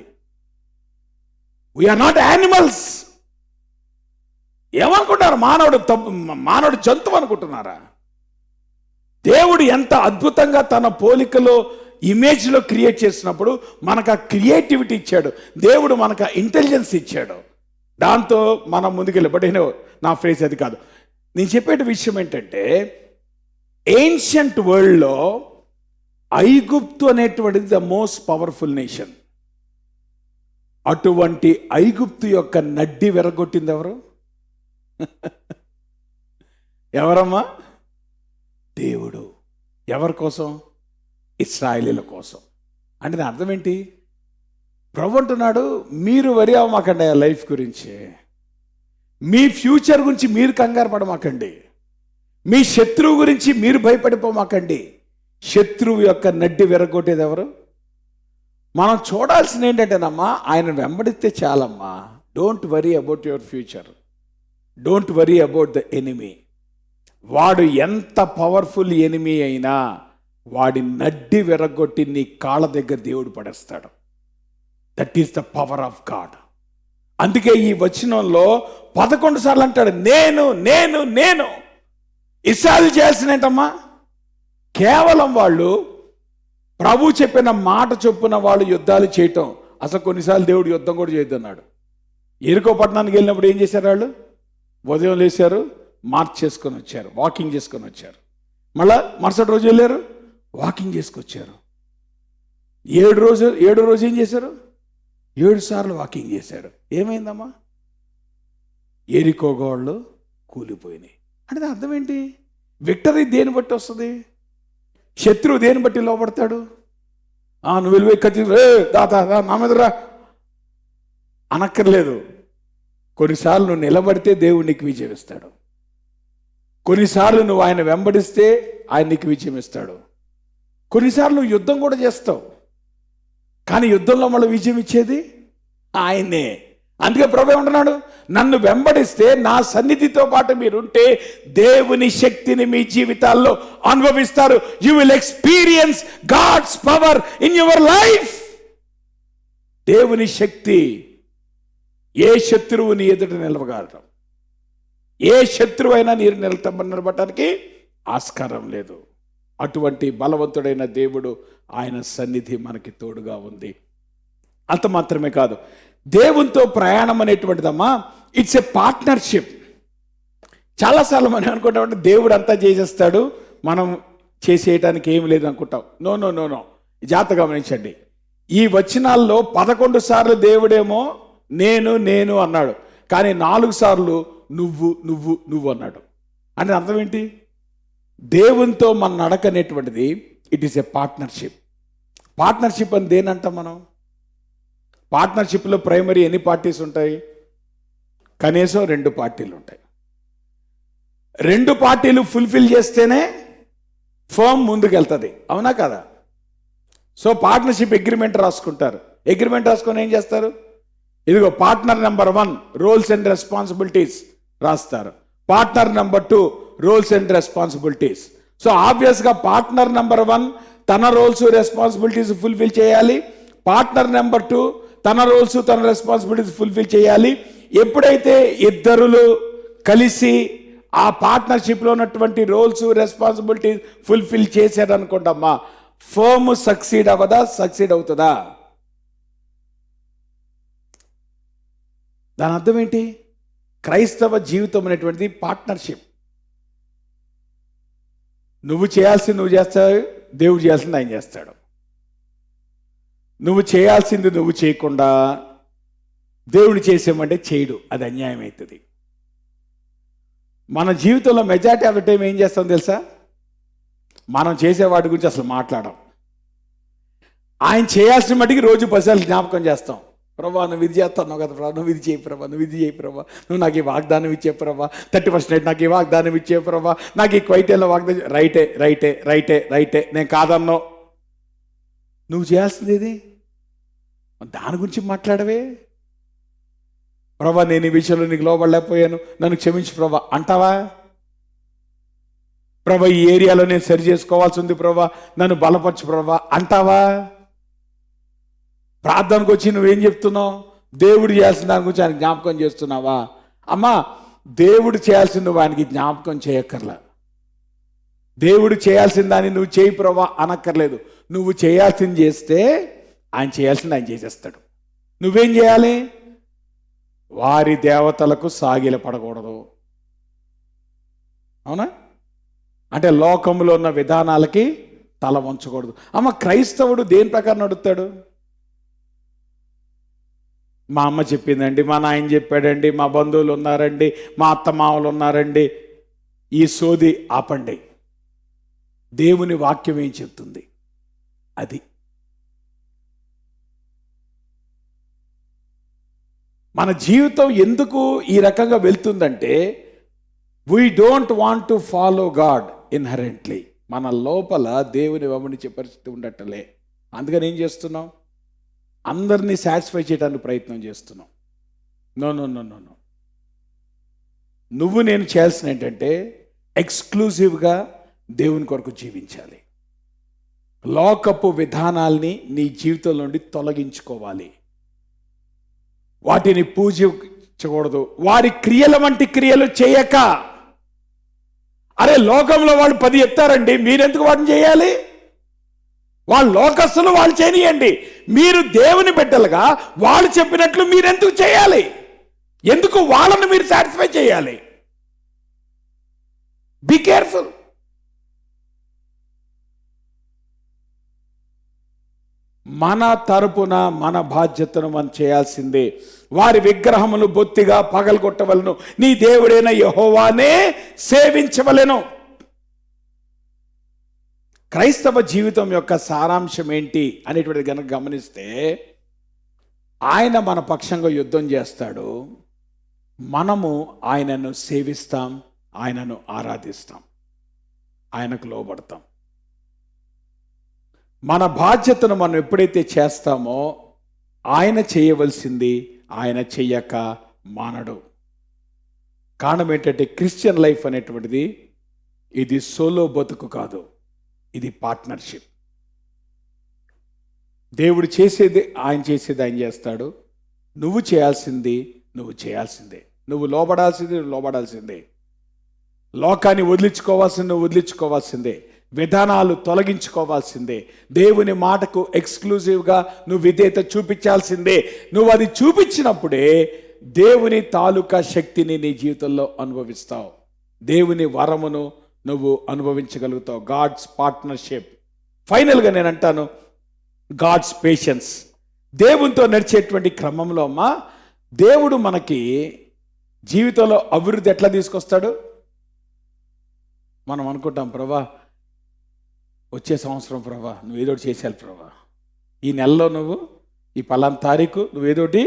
We are not animals. ఏమనుకుంటారు? మానవుడు జంతువు అనుకుంటున్నారా? దేవుడు ఎంత అద్భుతంగా తన పోలికలో ఇమేజ్లో క్రియేట్ చేసినప్పుడు మనకు ఆ క్రియేటివిటీ ఇచ్చాడు. దేవుడు మనకు ఆ ఇంటెలిజెన్స్ ఇచ్చాడు. దాంతో మనం ముందుకెళ్ళి. బట్ నా ఫ్రేజ్ అది కాదు. నేను చెప్పే విషయం ఏంటంటే, ఏన్షియంట్ వరల్డ్లో ఐగుప్తు అనేటువంటిది ద మోస్ట్ పవర్ఫుల్ నేషన్. అటువంటి ఐగుప్తు యొక్క నడ్డి విరగొట్టింది ఎవరు? ఎవరమ్మా? దేవుడు. ఎవరి కోసం? ఇశ్రాయేలీల కోసం. అంటే దాని అర్థం ఏంటి? ప్రభు అంటున్నాడు, మీరు వరి అవ్వమాకండి ఆ లైఫ్ గురించి, మీ ఫ్యూచర్ గురించి మీరు కంగారు పడమాకండి, మీ శత్రువు గురించి మీరు భయపడిపోమాకండి. శత్రువు యొక్క నడ్డి విరగొట్టేది ఎవరు? మనం చూడాల్సింది ఏంటంటేనమ్మా, ఆయన వెంబడిస్తే చాలమ్మా. Don't worry about your future, don't worry about the enemy. వాడు ఎంత పవర్ఫుల్ ఎనిమీ అయినా వాడి నడ్డి విరగొట్టి నీ కాళ్ళ దగ్గర దేవుడు పడేస్తాడు. That is the power of God. అందుకే ఈ వచనంలో 11 సార్లు అంటాడు నేను నేను నేను. ఇస్రాయేలు చేసినట్టమ్మా, కేవలం వాళ్ళు ప్రభు చెప్పిన మాట చొప్పున వాళ్ళు యుద్ధాలు చేయటం. అసలు కొన్నిసార్లు దేవుడు యుద్ధం కూడా చేయొద్దన్నాడు. ఎరికో పట్టణానికి వెళ్ళినప్పుడు ఏం చేశారు వాళ్ళు? ఉదయం లేచారు, మార్చ్ చేసుకొని వచ్చారు, వాకింగ్ చేసుకొని వచ్చారు. మళ్ళా మరుసటి రోజు వెళ్ళారు, వాకింగ్ చేసుకొచ్చారు. ఏడో రోజు ఏం చేశారు? 7 సార్లు వాకింగ్ చేశారు. ఏమైందమ్మా? ఎరికో గోడలు కూలిపోయినాయి. అంటే అర్థం ఏంటి? విక్టరీ దేని బట్టి వస్తుంది? శత్రువు దేని బట్టి లోపడతాడు? నువ్వు వెళ్ళిపోయి కత్తి దాతా నా మీదరా అనక్కర్లేదు. కొన్నిసార్లు నువ్వు నిలబడితే దేవుడు నీకు విజయం ఇస్తాడు. కొన్నిసార్లు నువ్వు ఆయన వెంబడిస్తే ఆయన నీకు విజయం ఇస్తాడు. కొన్నిసార్లు నువ్వు యుద్ధం కూడా చేస్తావు, కానీ యుద్ధంలో మళ్ళీ విజయం ఇచ్చేది ఆయనే. అందుకే ప్రభు ఏమంటున్నాడు? నన్ను వెంబడిస్తే, నా సన్నిధితో పాటు మీరుంటే దేవుని శక్తిని మీ జీవితాల్లో అనుభవిస్తారు. You will experience God's power in your life. దేవుని శక్తి ఏ శత్రువుని ఎదుట నిలవగలరు? ఏ శత్రువు అయినా నీరు నిలబడటానికి ఆస్కారం లేదు. అటువంటి బలవంతుడైన దేవుడు, ఆయన సన్నిధి మనకి తోడుగా ఉంది. అంత మాత్రమే కాదు, దేవునితో ప్రయాణం అనేటువంటిదమ్మా, ఇట్స్ ఎ పార్ట్నర్షిప్. చాలాసార్లు మనం అనుకుంటామంటే దేవుడు అంతా చేసేస్తాడు, మనం చేసేయటానికి ఏమి లేదు అనుకుంటాం. నో నో నో నో జాగ్రత్త గమనించండి. ఈ వచనాల్లో 11 సార్లు దేవుడేమో నేను నేను అన్నాడు, కానీ 4 సార్లు నువ్వు నువ్వు నువ్వు అన్నాడు. అంటే అర్థం ఏంటి? దేవునితో మన నడక అనేటువంటిది it is a partnership. Partnership అని దేనంటాం మనం? పార్ట్నర్షిప్లో ప్రైమరీ ఎన్ని పార్టీస్ ఉంటాయి? కనీసం 2 పార్టీలు ఉంటాయి. 2 పార్టీలు ఫుల్ఫిల్ చేస్తేనే ఫర్మ్ ముందుకెళ్తుంది, అవునా కదా? సో పార్ట్నర్షిప్ అగ్రిమెంట్ రాసుకుంటారు. అగ్రిమెంట్ రాసుకొని ఏం చేస్తారు? ఇదిగో partner number 1 roles and responsibilities రాస్తారు. Partner number 2 roles and responsibilities. So ఆబ్వియస్గా పార్ట్నర్ నెంబర్ 1 తన రోల్స్ రెస్పాన్సిబిలిటీస్ ఫుల్ఫిల్ చేయాలి. పార్ట్నర్ నెంబర్ 2 తన రోల్స్ తన రెస్పాన్సిబిలిటీస్ ఫుల్ఫిల్ చేయాలి. ఎప్పుడైతే ఇద్దరులు కలిసి ఆ పార్ట్నర్షిప్లో ఉన్నటువంటి రోల్స్ రెస్పాన్సిబిలిటీస్ ఫుల్ఫిల్ చేశారనుకోండమ్మా, ఫర్మ్ సక్సీడ్ అవ్వదా? సక్సీడ్ అవుతుందా? దాని అర్థం ఏంటి? క్రైస్తవ జీవితం అనేటువంటిది పార్ట్నర్షిప్. నువ్వు చేయాల్సింది నువ్వు చేస్తావు, దేవుడు చేయాల్సింది ఆయన చేస్తాడు. నువ్వు చేయాల్సింది నువ్వు చేయకుండా దేవుడు చేసేమంటే చేయడు, అది అన్యాయం అవుతుంది. మన జీవితంలో మెజారిటీ ఆఫ్ ద టైం ఏం చేస్తాం తెలుసా? మనం చేసే వాటి గురించి అసలు మాట్లాడడం. ఆయన చేయాల్సిన మటుకి రోజు 10 సార్లు జ్ఞాపకం చేస్తాం. ప్రభా నువ్వు ఇది చేస్తున్నావు కదా ప్రభా, నువ్వు ఇది చేయి ప్రభా, నువ్వు ఇది చేయి ప్రభా, నువ్వు నాకు ఈ వాగ్దానం ఇచ్చే ప్రభా, 31st నైట్ నాకు ఈ వాగ్దానం ఇచ్చే ప్రభా, నాకు ఈ క్వైటేలో వాగ్దానం. రైటే రైటే రైటే రైటే, నేను కాదన్నో. నువ్వు చేయాల్సింది ఇది, దాని గురించి మాట్లాడవే. ప్రభా నేను ఈ విషయంలో నీకు లోబడలేకపోయాను, నన్ను క్షమించు ప్రభా అంటావా? ప్రభా ఈ ఏరియాలో నేను సరి చేసుకోవాల్సి ఉంది ప్రభా, నన్ను బలపరచు ప్రభా అంటావా? ప్రార్థనకు వచ్చి నువ్వేం చెప్తున్నావు? దేవుడు చేయాల్సిన దాని గురించి ఆయన జ్ఞాపకం చేస్తున్నావా? అమ్మా, దేవుడు చేయాల్సింది నువ్వు ఆయనకి జ్ఞాపకం చేయక్కర్లా. దేవుడు చేయాల్సిన దాన్ని నువ్వు చేయి ప్రభా అనక్కర్లేదు. నువ్వు చేయాల్సింది చేస్తే ఆయన చేయాల్సింది ఆయన చేసేస్తాడు. నువ్వేం చేయాలి? వారి దేవతలకు సాగిల పడకూడదు, అవునా? అంటే లోకంలో ఉన్న విధానాలకి తల వంచకూడదు. అమ్మ, క్రైస్తవుడు దేని ప్రకారం నడుస్తాడు? మా అమ్మ చెప్పిందండి, మా నాయన చెప్పాడండి, మా బంధువులు ఉన్నారండి, మా అత్తమామలు ఉన్నారండి. ఈ సోది ఆపండి. దేవుని వాక్యం ఏం చెప్తుంది అది. మన జీవితం ఎందుకు ఈ రకంగా వెళ్తుందంటే, we don't want to follow God inherently. మన లోపల దేవుని వెంబడించే పరిస్థితి ఉండటలే. అందుకని ఏం చేస్తున్నాం? అందరినీ సాటిస్ఫై చేయడానికి ప్రయత్నం చేస్తున్నాం. No no no no no. నువ్వు నేను చేయాల్సిన ఏంటంటే ఎక్స్క్లూజివ్గా దేవుని కొరకు జీవించాలి. లోకపు విధానాల్ని నీ జీవితం నుండి తొలగించుకోవాలి. వాటిని పూజించకూడదు. వారి క్రియల వంటి క్రియలు చేయక. అరే లోకంలో వాళ్ళు 10 చెప్తారండి, మీరెందుకు వాటిని చేయాలి? వాళ్ళు లోకస్తులు, వాళ్ళు చేయనియండి. మీరు దేవుని బిడ్డలుగా వాళ్ళు చెప్పినట్లు మీరెందుకు చేయాలి? ఎందుకు వాళ్ళని మీరు సాటిస్ఫై చేయాలి? Be careful. మన తరపున మన బాధ్యతను మనం చేయాల్సిందే. వారి విగ్రహములు బొత్తిగా పగలగొట్టవలను, నీ దేవుడైన యెహోవానే సేవించవలెను. క్రైస్తవ జీవితం యొక్క సారాంశం ఏంటి అనేటువంటిది కనుక గమనిస్తే, ఆయన మన పక్షంగా యుద్ధం చేస్తాడు, మనము ఆయనను సేవిస్తాం, ఆయనను ఆరాధిస్తాం, ఆయనకు లోబడతాం. మన బాధ్యతను మనం ఎప్పుడైతే చేస్తామో ఆయన చేయవలసింది ఆయన చెయ్యక మానడు. కారణం ఏంటంటే క్రిస్టియన్ లైఫ్ అనేటువంటిది ఇది సోలో బతుకు కాదు, ఇది పార్ట్నర్షిప్. దేవుడు చేసేది ఆయన చేసేది ఆయన చేస్తాడు. నువ్వు చేయాల్సింది నువ్వు చేయాల్సిందే. నువ్వు లోబడాల్సింది నువ్వు లోబడాల్సిందే. లోకాన్ని వదిలించుకోవాల్సింది నువ్వు వదిలించుకోవాల్సిందే. విధానాలు తొలగించుకోవాల్సిందే. దేవుని మాటకు ఎక్స్క్లూజివ్గా నువ్వు విధేయత చూపించాల్సిందే. నువ్వు అది చూపించినప్పుడే దేవుని తాలూకా శక్తిని నీ జీవితంలో అనుభవిస్తావు. దేవుని వరమును నువ్వు అనుభవించగలుగుతావు. God's partnership. ఫైనల్గా నేను అంటాను, గాడ్స్ పేషెన్స్. దేవునితో నడిచేటువంటి క్రమంలో అమ్మా, దేవుడు మనకి జీవితంలో అభివృద్ధి ఎట్లా తీసుకొస్తాడు? మనం అనుకుంటాం, ప్రభా వచ్చే సంవత్సరం ప్రభా నువ్వు ఏదోటి చేసేయాలి ప్రభా, ఈ నెలలో నువ్వు ఈ పలానా తారీఖు నువ్వు ఏదోటి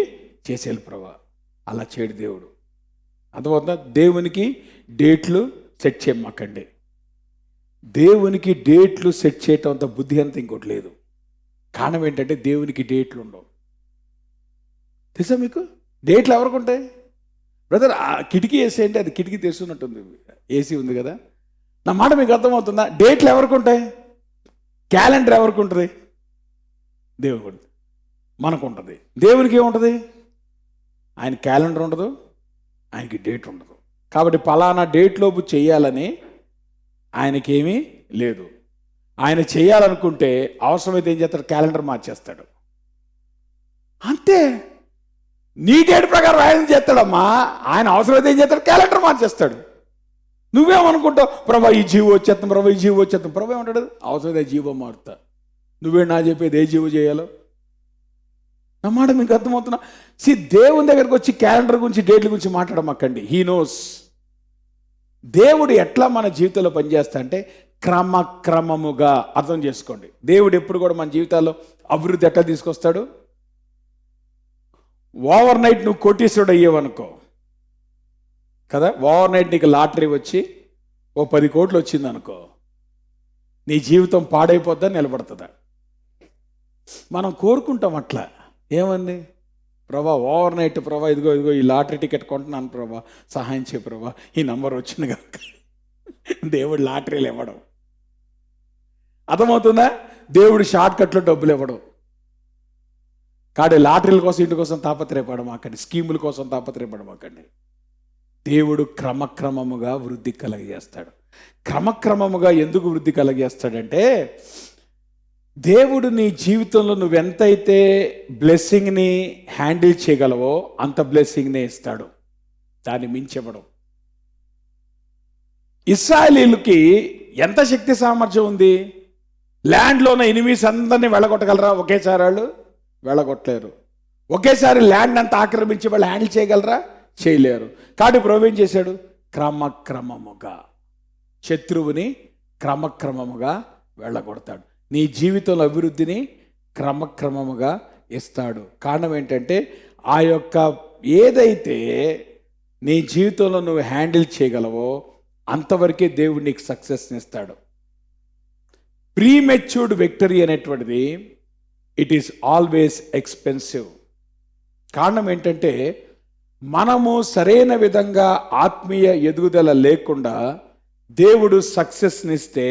చేసేయాలి ప్రభా. అలా చేయడు దేవుడు. అర్థమవుతుందా? దేవునికి డేట్లు సెట్ చేయమాకండి. దేవునికి డేట్లు సెట్ చేయటం అంత బుద్ధి అంత ఇంకోటి లేదు. కారణం ఏంటంటే దేవునికి డేట్లు ఉండవు. తెలుసా మీకు? డేట్లు ఎవరికి ఉంటాయి? బ్రదర్ ఆ కిటికీ వేసేయంటే అది కిటికీ తెస్తున్నట్టుంది, ఏసీ ఉంది కదా. నా మాట మీకు అర్థమవుతుందా? డేట్లు ఎవరికి ఉంటాయి? క్యాలెండర్ ఎవరికి ఉంటుంది? దేవునికి ఉంటుంది, మనకు ఉంటుంది. దేవునికి ఏముంటుంది? ఆయన క్యాలెండర్ ఉండదు, ఆయనకి డేట్ ఉండదు. కాబట్టి పలానా డేట్లోపు చేయాలని ఆయనకేమీ లేదు. ఆయన చేయాలనుకుంటే అవసరమైతే ఏం చేస్తాడు? క్యాలెండర్ మార్చేస్తాడు, అంతే. నీ డేట్ ప్రకారం ఆయన చేస్తాడమ్మా. ఆయన అవసరమైతే ఏం చేస్తాడు? క్యాలెండర్ మార్చేస్తాడు. నువ్వేమనుకుంటావు? ప్రభా ఈ జీవో వచ్చేస్తాం, ప్రభా ఈ జీవో వచ్చేస్తాం. ప్రభా ఏమంటాడు? అవసరమైతే జీవో మారుతా. నువ్వే నా చెప్పేది ఏ జీవో చేయాలో. నా మాట మీకు అర్థమవుతున్నా? దేవుని దగ్గరకు వచ్చి క్యాలెండర్ గురించి డేట్ల గురించి మాట్లాడమాకండి. He knows. దేవుడు ఎట్లా మన జీవితంలో పనిచేస్తా అంటే క్రమక్రమముగా. అర్థం చేసుకోండి, దేవుడు ఎప్పుడు కూడా మన జీవితాల్లో అభివృద్ధి ఎట్లా తీసుకొస్తాడు? ఓవర్ నైట్ నువ్వు కోటీశ్వరుడు అయ్యేవనుకో కదా, ఓవర్ నైట్ నీకు లాటరీ వచ్చి ఓ 10 కోట్లు వచ్చింది అనుకో, నీ జీవితం పాడైపోద్దా నిలబడుతుందా? మనం కోరుకుంటాం అట్లా. ఏమండి ప్రభా ఓవర్ నైట్ ప్రభా ఇదిగో ఇదిగో ఈ లాటరీ టికెట్ కొంటున్నాను ప్రభా, సహాయం చేయ ప్రభా, ఈ నంబర్ వచ్చింది కనుక. దేవుడు లాటరీలు ఇవ్వడం. అర్థమవుతుందా? దేవుడు షార్ట్ కట్లో డబ్బులు ఇవ్వడం. కాబట్టి లాటరీల కోసం ఇంటి కోసం తాపత్రయపడమాకండి, స్కీముల కోసం తాపత్రయపడమాకండి. దేవుడు క్రమక్రమముగా వృద్ధి కలగజేస్తాడు. క్రమక్రమముగా ఎందుకు వృద్ధి కలగజేస్తాడంటే, దేవుడు నీ జీవితంలో నువ్వెంతైతే బ్లెస్సింగ్ని హ్యాండిల్ చేయగలవో అంత బ్లెస్సింగ్నే ఇస్తాడు, దాన్ని మించబడం. ఇశ్రాయేలీయులకి ఎంత శక్తి సామర్థ్యం ఉంది? ల్యాండ్లో ఉన్న ఎనిమీస్ అందరినీ వెళ్ళగొట్టగలరా? ఒకేసారి వాళ్ళు వెళ్ళగొట్టలేరు. ఒకేసారి ల్యాండ్ అంతా ఆక్రమించి వాళ్ళు హ్యాండిల్ చేయగలరా? చేయలేరు. కాబట్టి ప్రభు ఏం చేశాడు? క్రమక్రమముగా శత్రువుని క్రమక్రమముగా వెళ్ళగొడతాడు. నీ జీవితంలో అభివృద్ధిని క్రమక్రమముగా ఇస్తాడు. కారణం ఏంటంటే ఆ యొక్క ఏదైతే నీ జీవితంలో నువ్వు హ్యాండిల్ చేయగలవో అంతవరకే దేవుడు నీకు సక్సెస్ని ఇస్తాడు. ప్రీమెచ్యూర్డ్ విక్టరీ అనేటువంటిది ఇట్ ఈస్ ఆల్వేస్ ఎక్స్పెన్సివ్. కారణం ఏంటంటే మనము సరైన విధంగా ఆత్మీయ ఎదుగుదల లేకుండా దేవుడు సక్సెస్ని ఇస్తే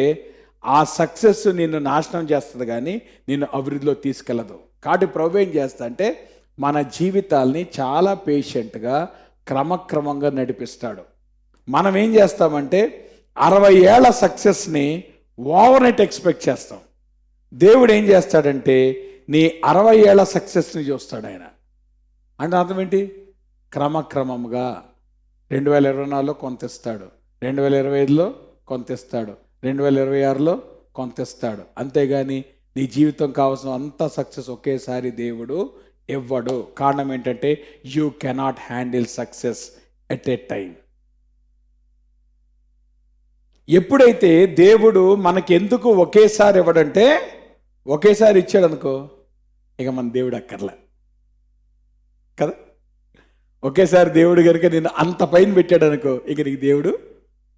ఆ సక్సెస్ నిన్ను నాశనం చేస్తుంది కానీ నిన్ను అభివృద్ధిలో తీసుకెళ్ళదు. కాబట్టి ప్రభు ఏం చేస్తా అంటే మన జీవితాల్ని చాలా పేషెంట్గా క్రమక్రమంగా నడిపిస్తాడు. మనం ఏం చేస్తామంటే 60 ఏళ్ల సక్సెస్ని ఓవర్ నైట్ ఎక్స్పెక్ట్ చేస్తాం. దేవుడు ఏం చేస్తాడంటే నీ 60 ఏళ్ల సక్సెస్ని చూస్తాడు ఆయన. అంటే అర్థం ఏంటి? క్రమక్రమంగా 2024లో కొంత ఇస్తాడు, 2025లో కొంత ఇస్తాడు, 2026లో కొంత ఇస్తాడు. అంతేగాని నీ జీవితం కావాల్సిన అంత సక్సెస్ ఒకేసారి దేవుడు ఇవ్వడు. కారణం ఏంటంటే you cannot handle success at a time. ఎప్పుడైతే దేవుడు మనకి ఎందుకు ఒకేసారి ఇవ్వడంటే, ఒకేసారి ఇచ్చాడు అనుకో ఇక మన దేవుడు అక్కర్లే కదా. ఒకేసారి దేవుడు కనుక నేను అంత పైన పెట్టాడు అనుకో ఇక నీకు దేవుడు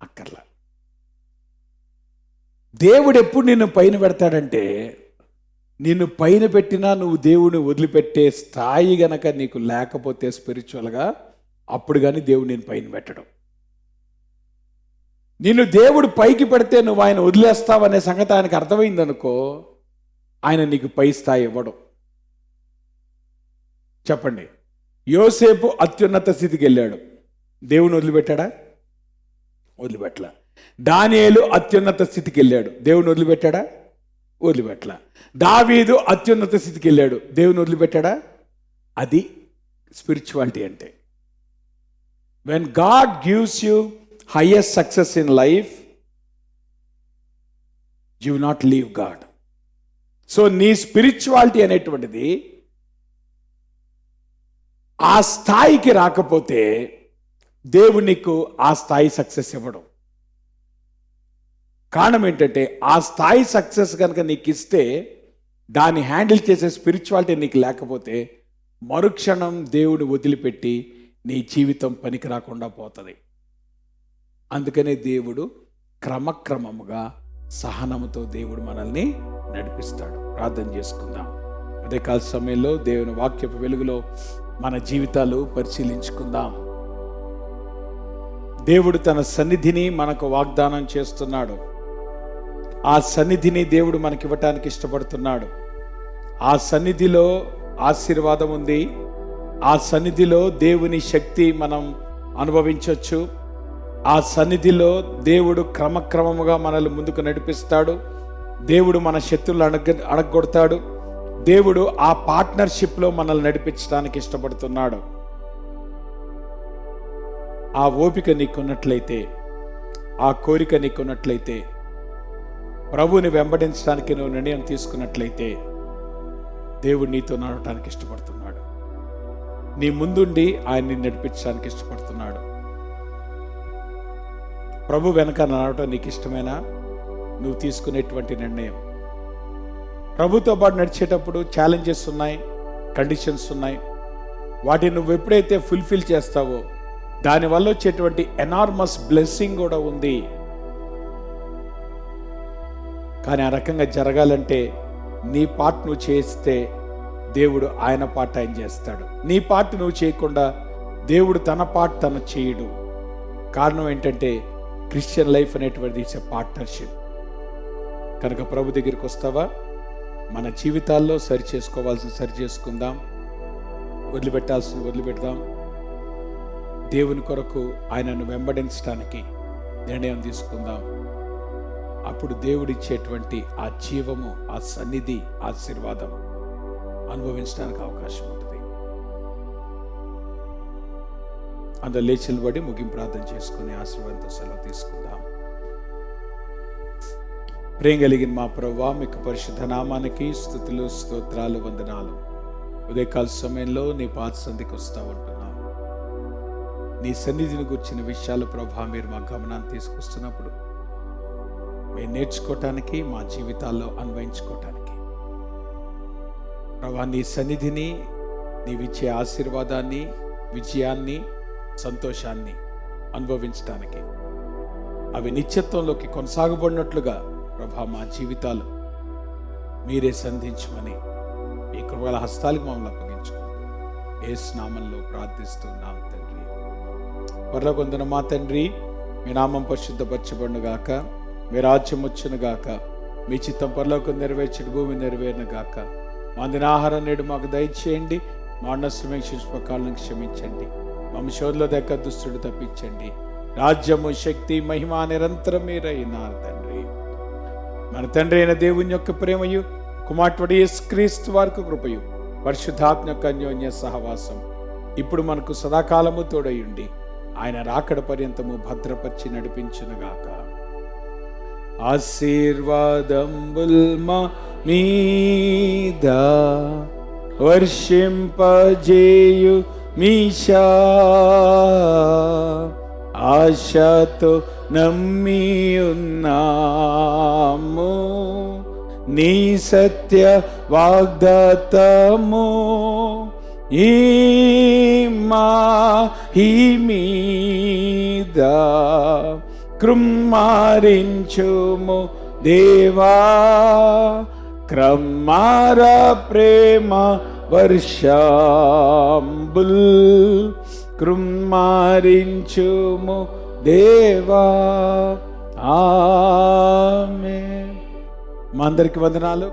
అక్కర్లే. దేవుడు ఎప్పుడు నిన్ను పైన పెడతాడంటే, నిన్ను పైన పెట్టినా నువ్వు దేవుడిని వదిలిపెట్టే స్థాయి గనక నీకు లేకపోతే స్పిరిచువల్గా, అప్పుడు కానీ దేవుడు నేను పైన పెట్టడం. నిన్ను దేవుడు పైకి పెడితే నువ్వు ఆయన వదిలేస్తావనే సంగతి ఆయనకు అర్థమైందనుకో ఆయన నీకు పై స్థాయి ఇవ్వడం. చెప్పండి, యోసేపు అత్యున్నత స్థితికి వెళ్ళాడు, దేవుని వదిలిపెట్టాడా? వదిలిపెట్టలా. దానియేలు అత్యున్నత స్థితికి వెళ్ళాడు, దేవుని వదిలిపెట్టాడా? వదిలిపెట్టలా. దావీదు అత్యున్నత స్థితికి వెళ్ళాడు, దేవుని వదిలిపెట్టాడా? అది స్పిరిచువాలిటీ అంటే. When God gives you highest success in life, you will not leave God. So నీ స్పిరిచువాలిటీ అనేటువంటిది ఆ స్థాయికి రాకపోతే దేవుడు నీకు ఆ స్థాయి సక్సెస్ ఇవ్వడం. కారణం ఏంటంటే ఆ స్థాయి సక్సెస్ కనుక నీకు ఇస్తే దాన్ని హ్యాండిల్ చేసే స్పిరిచువాలిటీ నీకు లేకపోతే మరుక్షణం దేవుడు వదిలిపెట్టి నీ జీవితం పనికి రాకుండా పోతుంది. అందుకనే దేవుడు క్రమక్రమముగా సహనముతో దేవుడు మనల్ని నడిపిస్తాడు. ప్రార్థన చేసుకుందాం. అదే కాల సమయంలో దేవుని వాక్యపు వెలుగులో మన జీవితాలు పరిశీలించుకుందాం. దేవుడు తన సన్నిధిని మనకు వాగ్దానం చేస్తున్నాడు. ఆ సన్నిధిని దేవుడు మనకి ఇవ్వటానికి ఇష్టపడుతున్నాడు. ఆ సన్నిధిలో ఆశీర్వాదం ఉంది. ఆ సన్నిధిలో దేవుని శక్తి మనం అనుభవించవచ్చు. ఆ సన్నిధిలో దేవుడు క్రమక్రమముగా మనల్ని ముందుకు నడిపిస్తాడు. దేవుడు మన శత్రువులు అడగొడతాడు. దేవుడు ఆ పార్ట్నర్షిప్లో మనల్ని నడిపించడానికి ఇష్టపడుతున్నాడు. ఆ ఓపిక నీకున్నట్లయితే, ఆ కోరిక నీకున్నట్లయితే, ప్రభువుని వెంబడించడానికి నువ్వు నిర్ణయం తీసుకున్నట్లయితే దేవుడు నీతో నడవటానికి ఇష్టపడుతున్నాడు. నీ ముందుండి ఆయన్ని నడిపించడానికి ఇష్టపడుతున్నాడు. ప్రభు వెనక నడవటం నీకు ఇష్టమేనా? నువ్వు తీసుకునేటువంటి నిర్ణయం. ప్రభుతో పాటు నడిచేటప్పుడు ఛాలెంజెస్ ఉన్నాయి, కండిషన్స్ ఉన్నాయి. వాటిని నువ్వు ఎప్పుడైతే ఫుల్ఫిల్ చేస్తావో దానివల్ల వచ్చేటువంటి ఎనార్మస్ బ్లెస్సింగ్ కూడా ఉంది. కానీ ఆ రకంగా జరగాలంటే నీ పార్ట్ నువ్వు చేస్తే దేవుడు ఆయన పార్ట్ ఆయన చేస్తాడు. నీ పార్ట్ నువ్వు చేయకుండా దేవుడు తన పార్ట్ తను చేయడు. కారణం ఏంటంటే క్రిస్టియన్ లైఫ్ అనేటువంటిది ఇట్స్ ఎ పార్ట్నర్షిప్. కనుక ప్రభు దగ్గరికి వస్తావా? మన జీవితాల్లో సరి చేసుకోవాల్సిన సరి చేసుకుందాం, వదిలిపెట్టాల్సిన వదిలిపెడదాం. దేవుని కొరకు ఆయనను వెంబడించడానికి నిర్ణయం తీసుకుందాం. అప్పుడు దేవుడిచ్చేటువంటి ఆ జీవము, ఆ సన్నిధి, ఆశీర్వాదం అనుభవించడానికి అవకాశం ఉంటుంది. అందులో లేచిల్బడి ముగింపు ప్రార్థన చేసుకుని ఆశీర్వాదంతో సెలవు తీసుకుందాం. ప్రేమ కలిగిన మా ప్రభువా, మీకు పరిశుద్ధ నామానికి స్తుతులు, స్తోత్రాలు, వందనాలు. ఉదయకాల సమయంలో నీ పాద సన్నిధికి వస్తూ ఉంటున్నాం. నీ సన్నిధిని గురించిన విషయాలు ప్రభా మీరు మా గమనాన్ని తీసుకొస్తున్నప్పుడు మేము నేర్చుకోవటానికి, మా జీవితాల్లో అన్వయించుకోవటానికి ప్రభా నీ సన్నిధిని, నీవిచ్చే ఆశీర్వాదాన్ని, విజయాన్ని, సంతోషాన్ని అనుభవించటానికి, అవి నిత్యత్వంలోకి కొనసాగబడినట్లుగా ప్రభా మా జీవితాలు మీరే సంధించమని మీ కృపల హస్తాలకు మమ్మల్ని అప్పగించుకుంటూ యేసు నామంలో ప్రార్థిస్తున్నాం తండ్రి. పరలోకమందున్న మా తండ్రి, మీ నామం పరిశుద్ధపరచబడును గాక, మీ రాజ్యం వచ్చును గాక, మీ చిత్తం పరలోకం నెరవేర్చడు భూమి నెరవేరును గాక. మా దినాహారం నేడు మాకు దయచేయండి, మా అన్నశ్రమ శిష్పకాలను క్షమించండి, మా శోధలో దగ్గర దుష్టుడు తప్పించండి. రాజ్యము, శక్తి, మహిమ నిరంతరం మీరైనారు తండ్రి. మన తండ్రి అయిన దేవుని యొక్క ప్రేమయు, కుమార్తె యేసుక్రీస్తు వారికి కృపయు, పరిశుద్ధాత్మ యొక్క అన్యోన్య సహవాసం ఇప్పుడు మనకు సదాకాలము తోడయుండి ఆయన రాకడ పర్యంతము భద్రపరిచి నడిపించునుగాక. ఆశీర్వాదంబుల్ మా మీద వర్షింపజేయు మీషా, ఆశతో నమ్మి ఉన్నాము నీ సత్య వాగ్దాతము. ఈ మీద కృమ్మారించుము దేవా, క్రమ్మార ప్రేమ వర్షంబుల్ కృమ్మారించుము దేవా. ఆమేన్. మా అందరికి వందనాలు.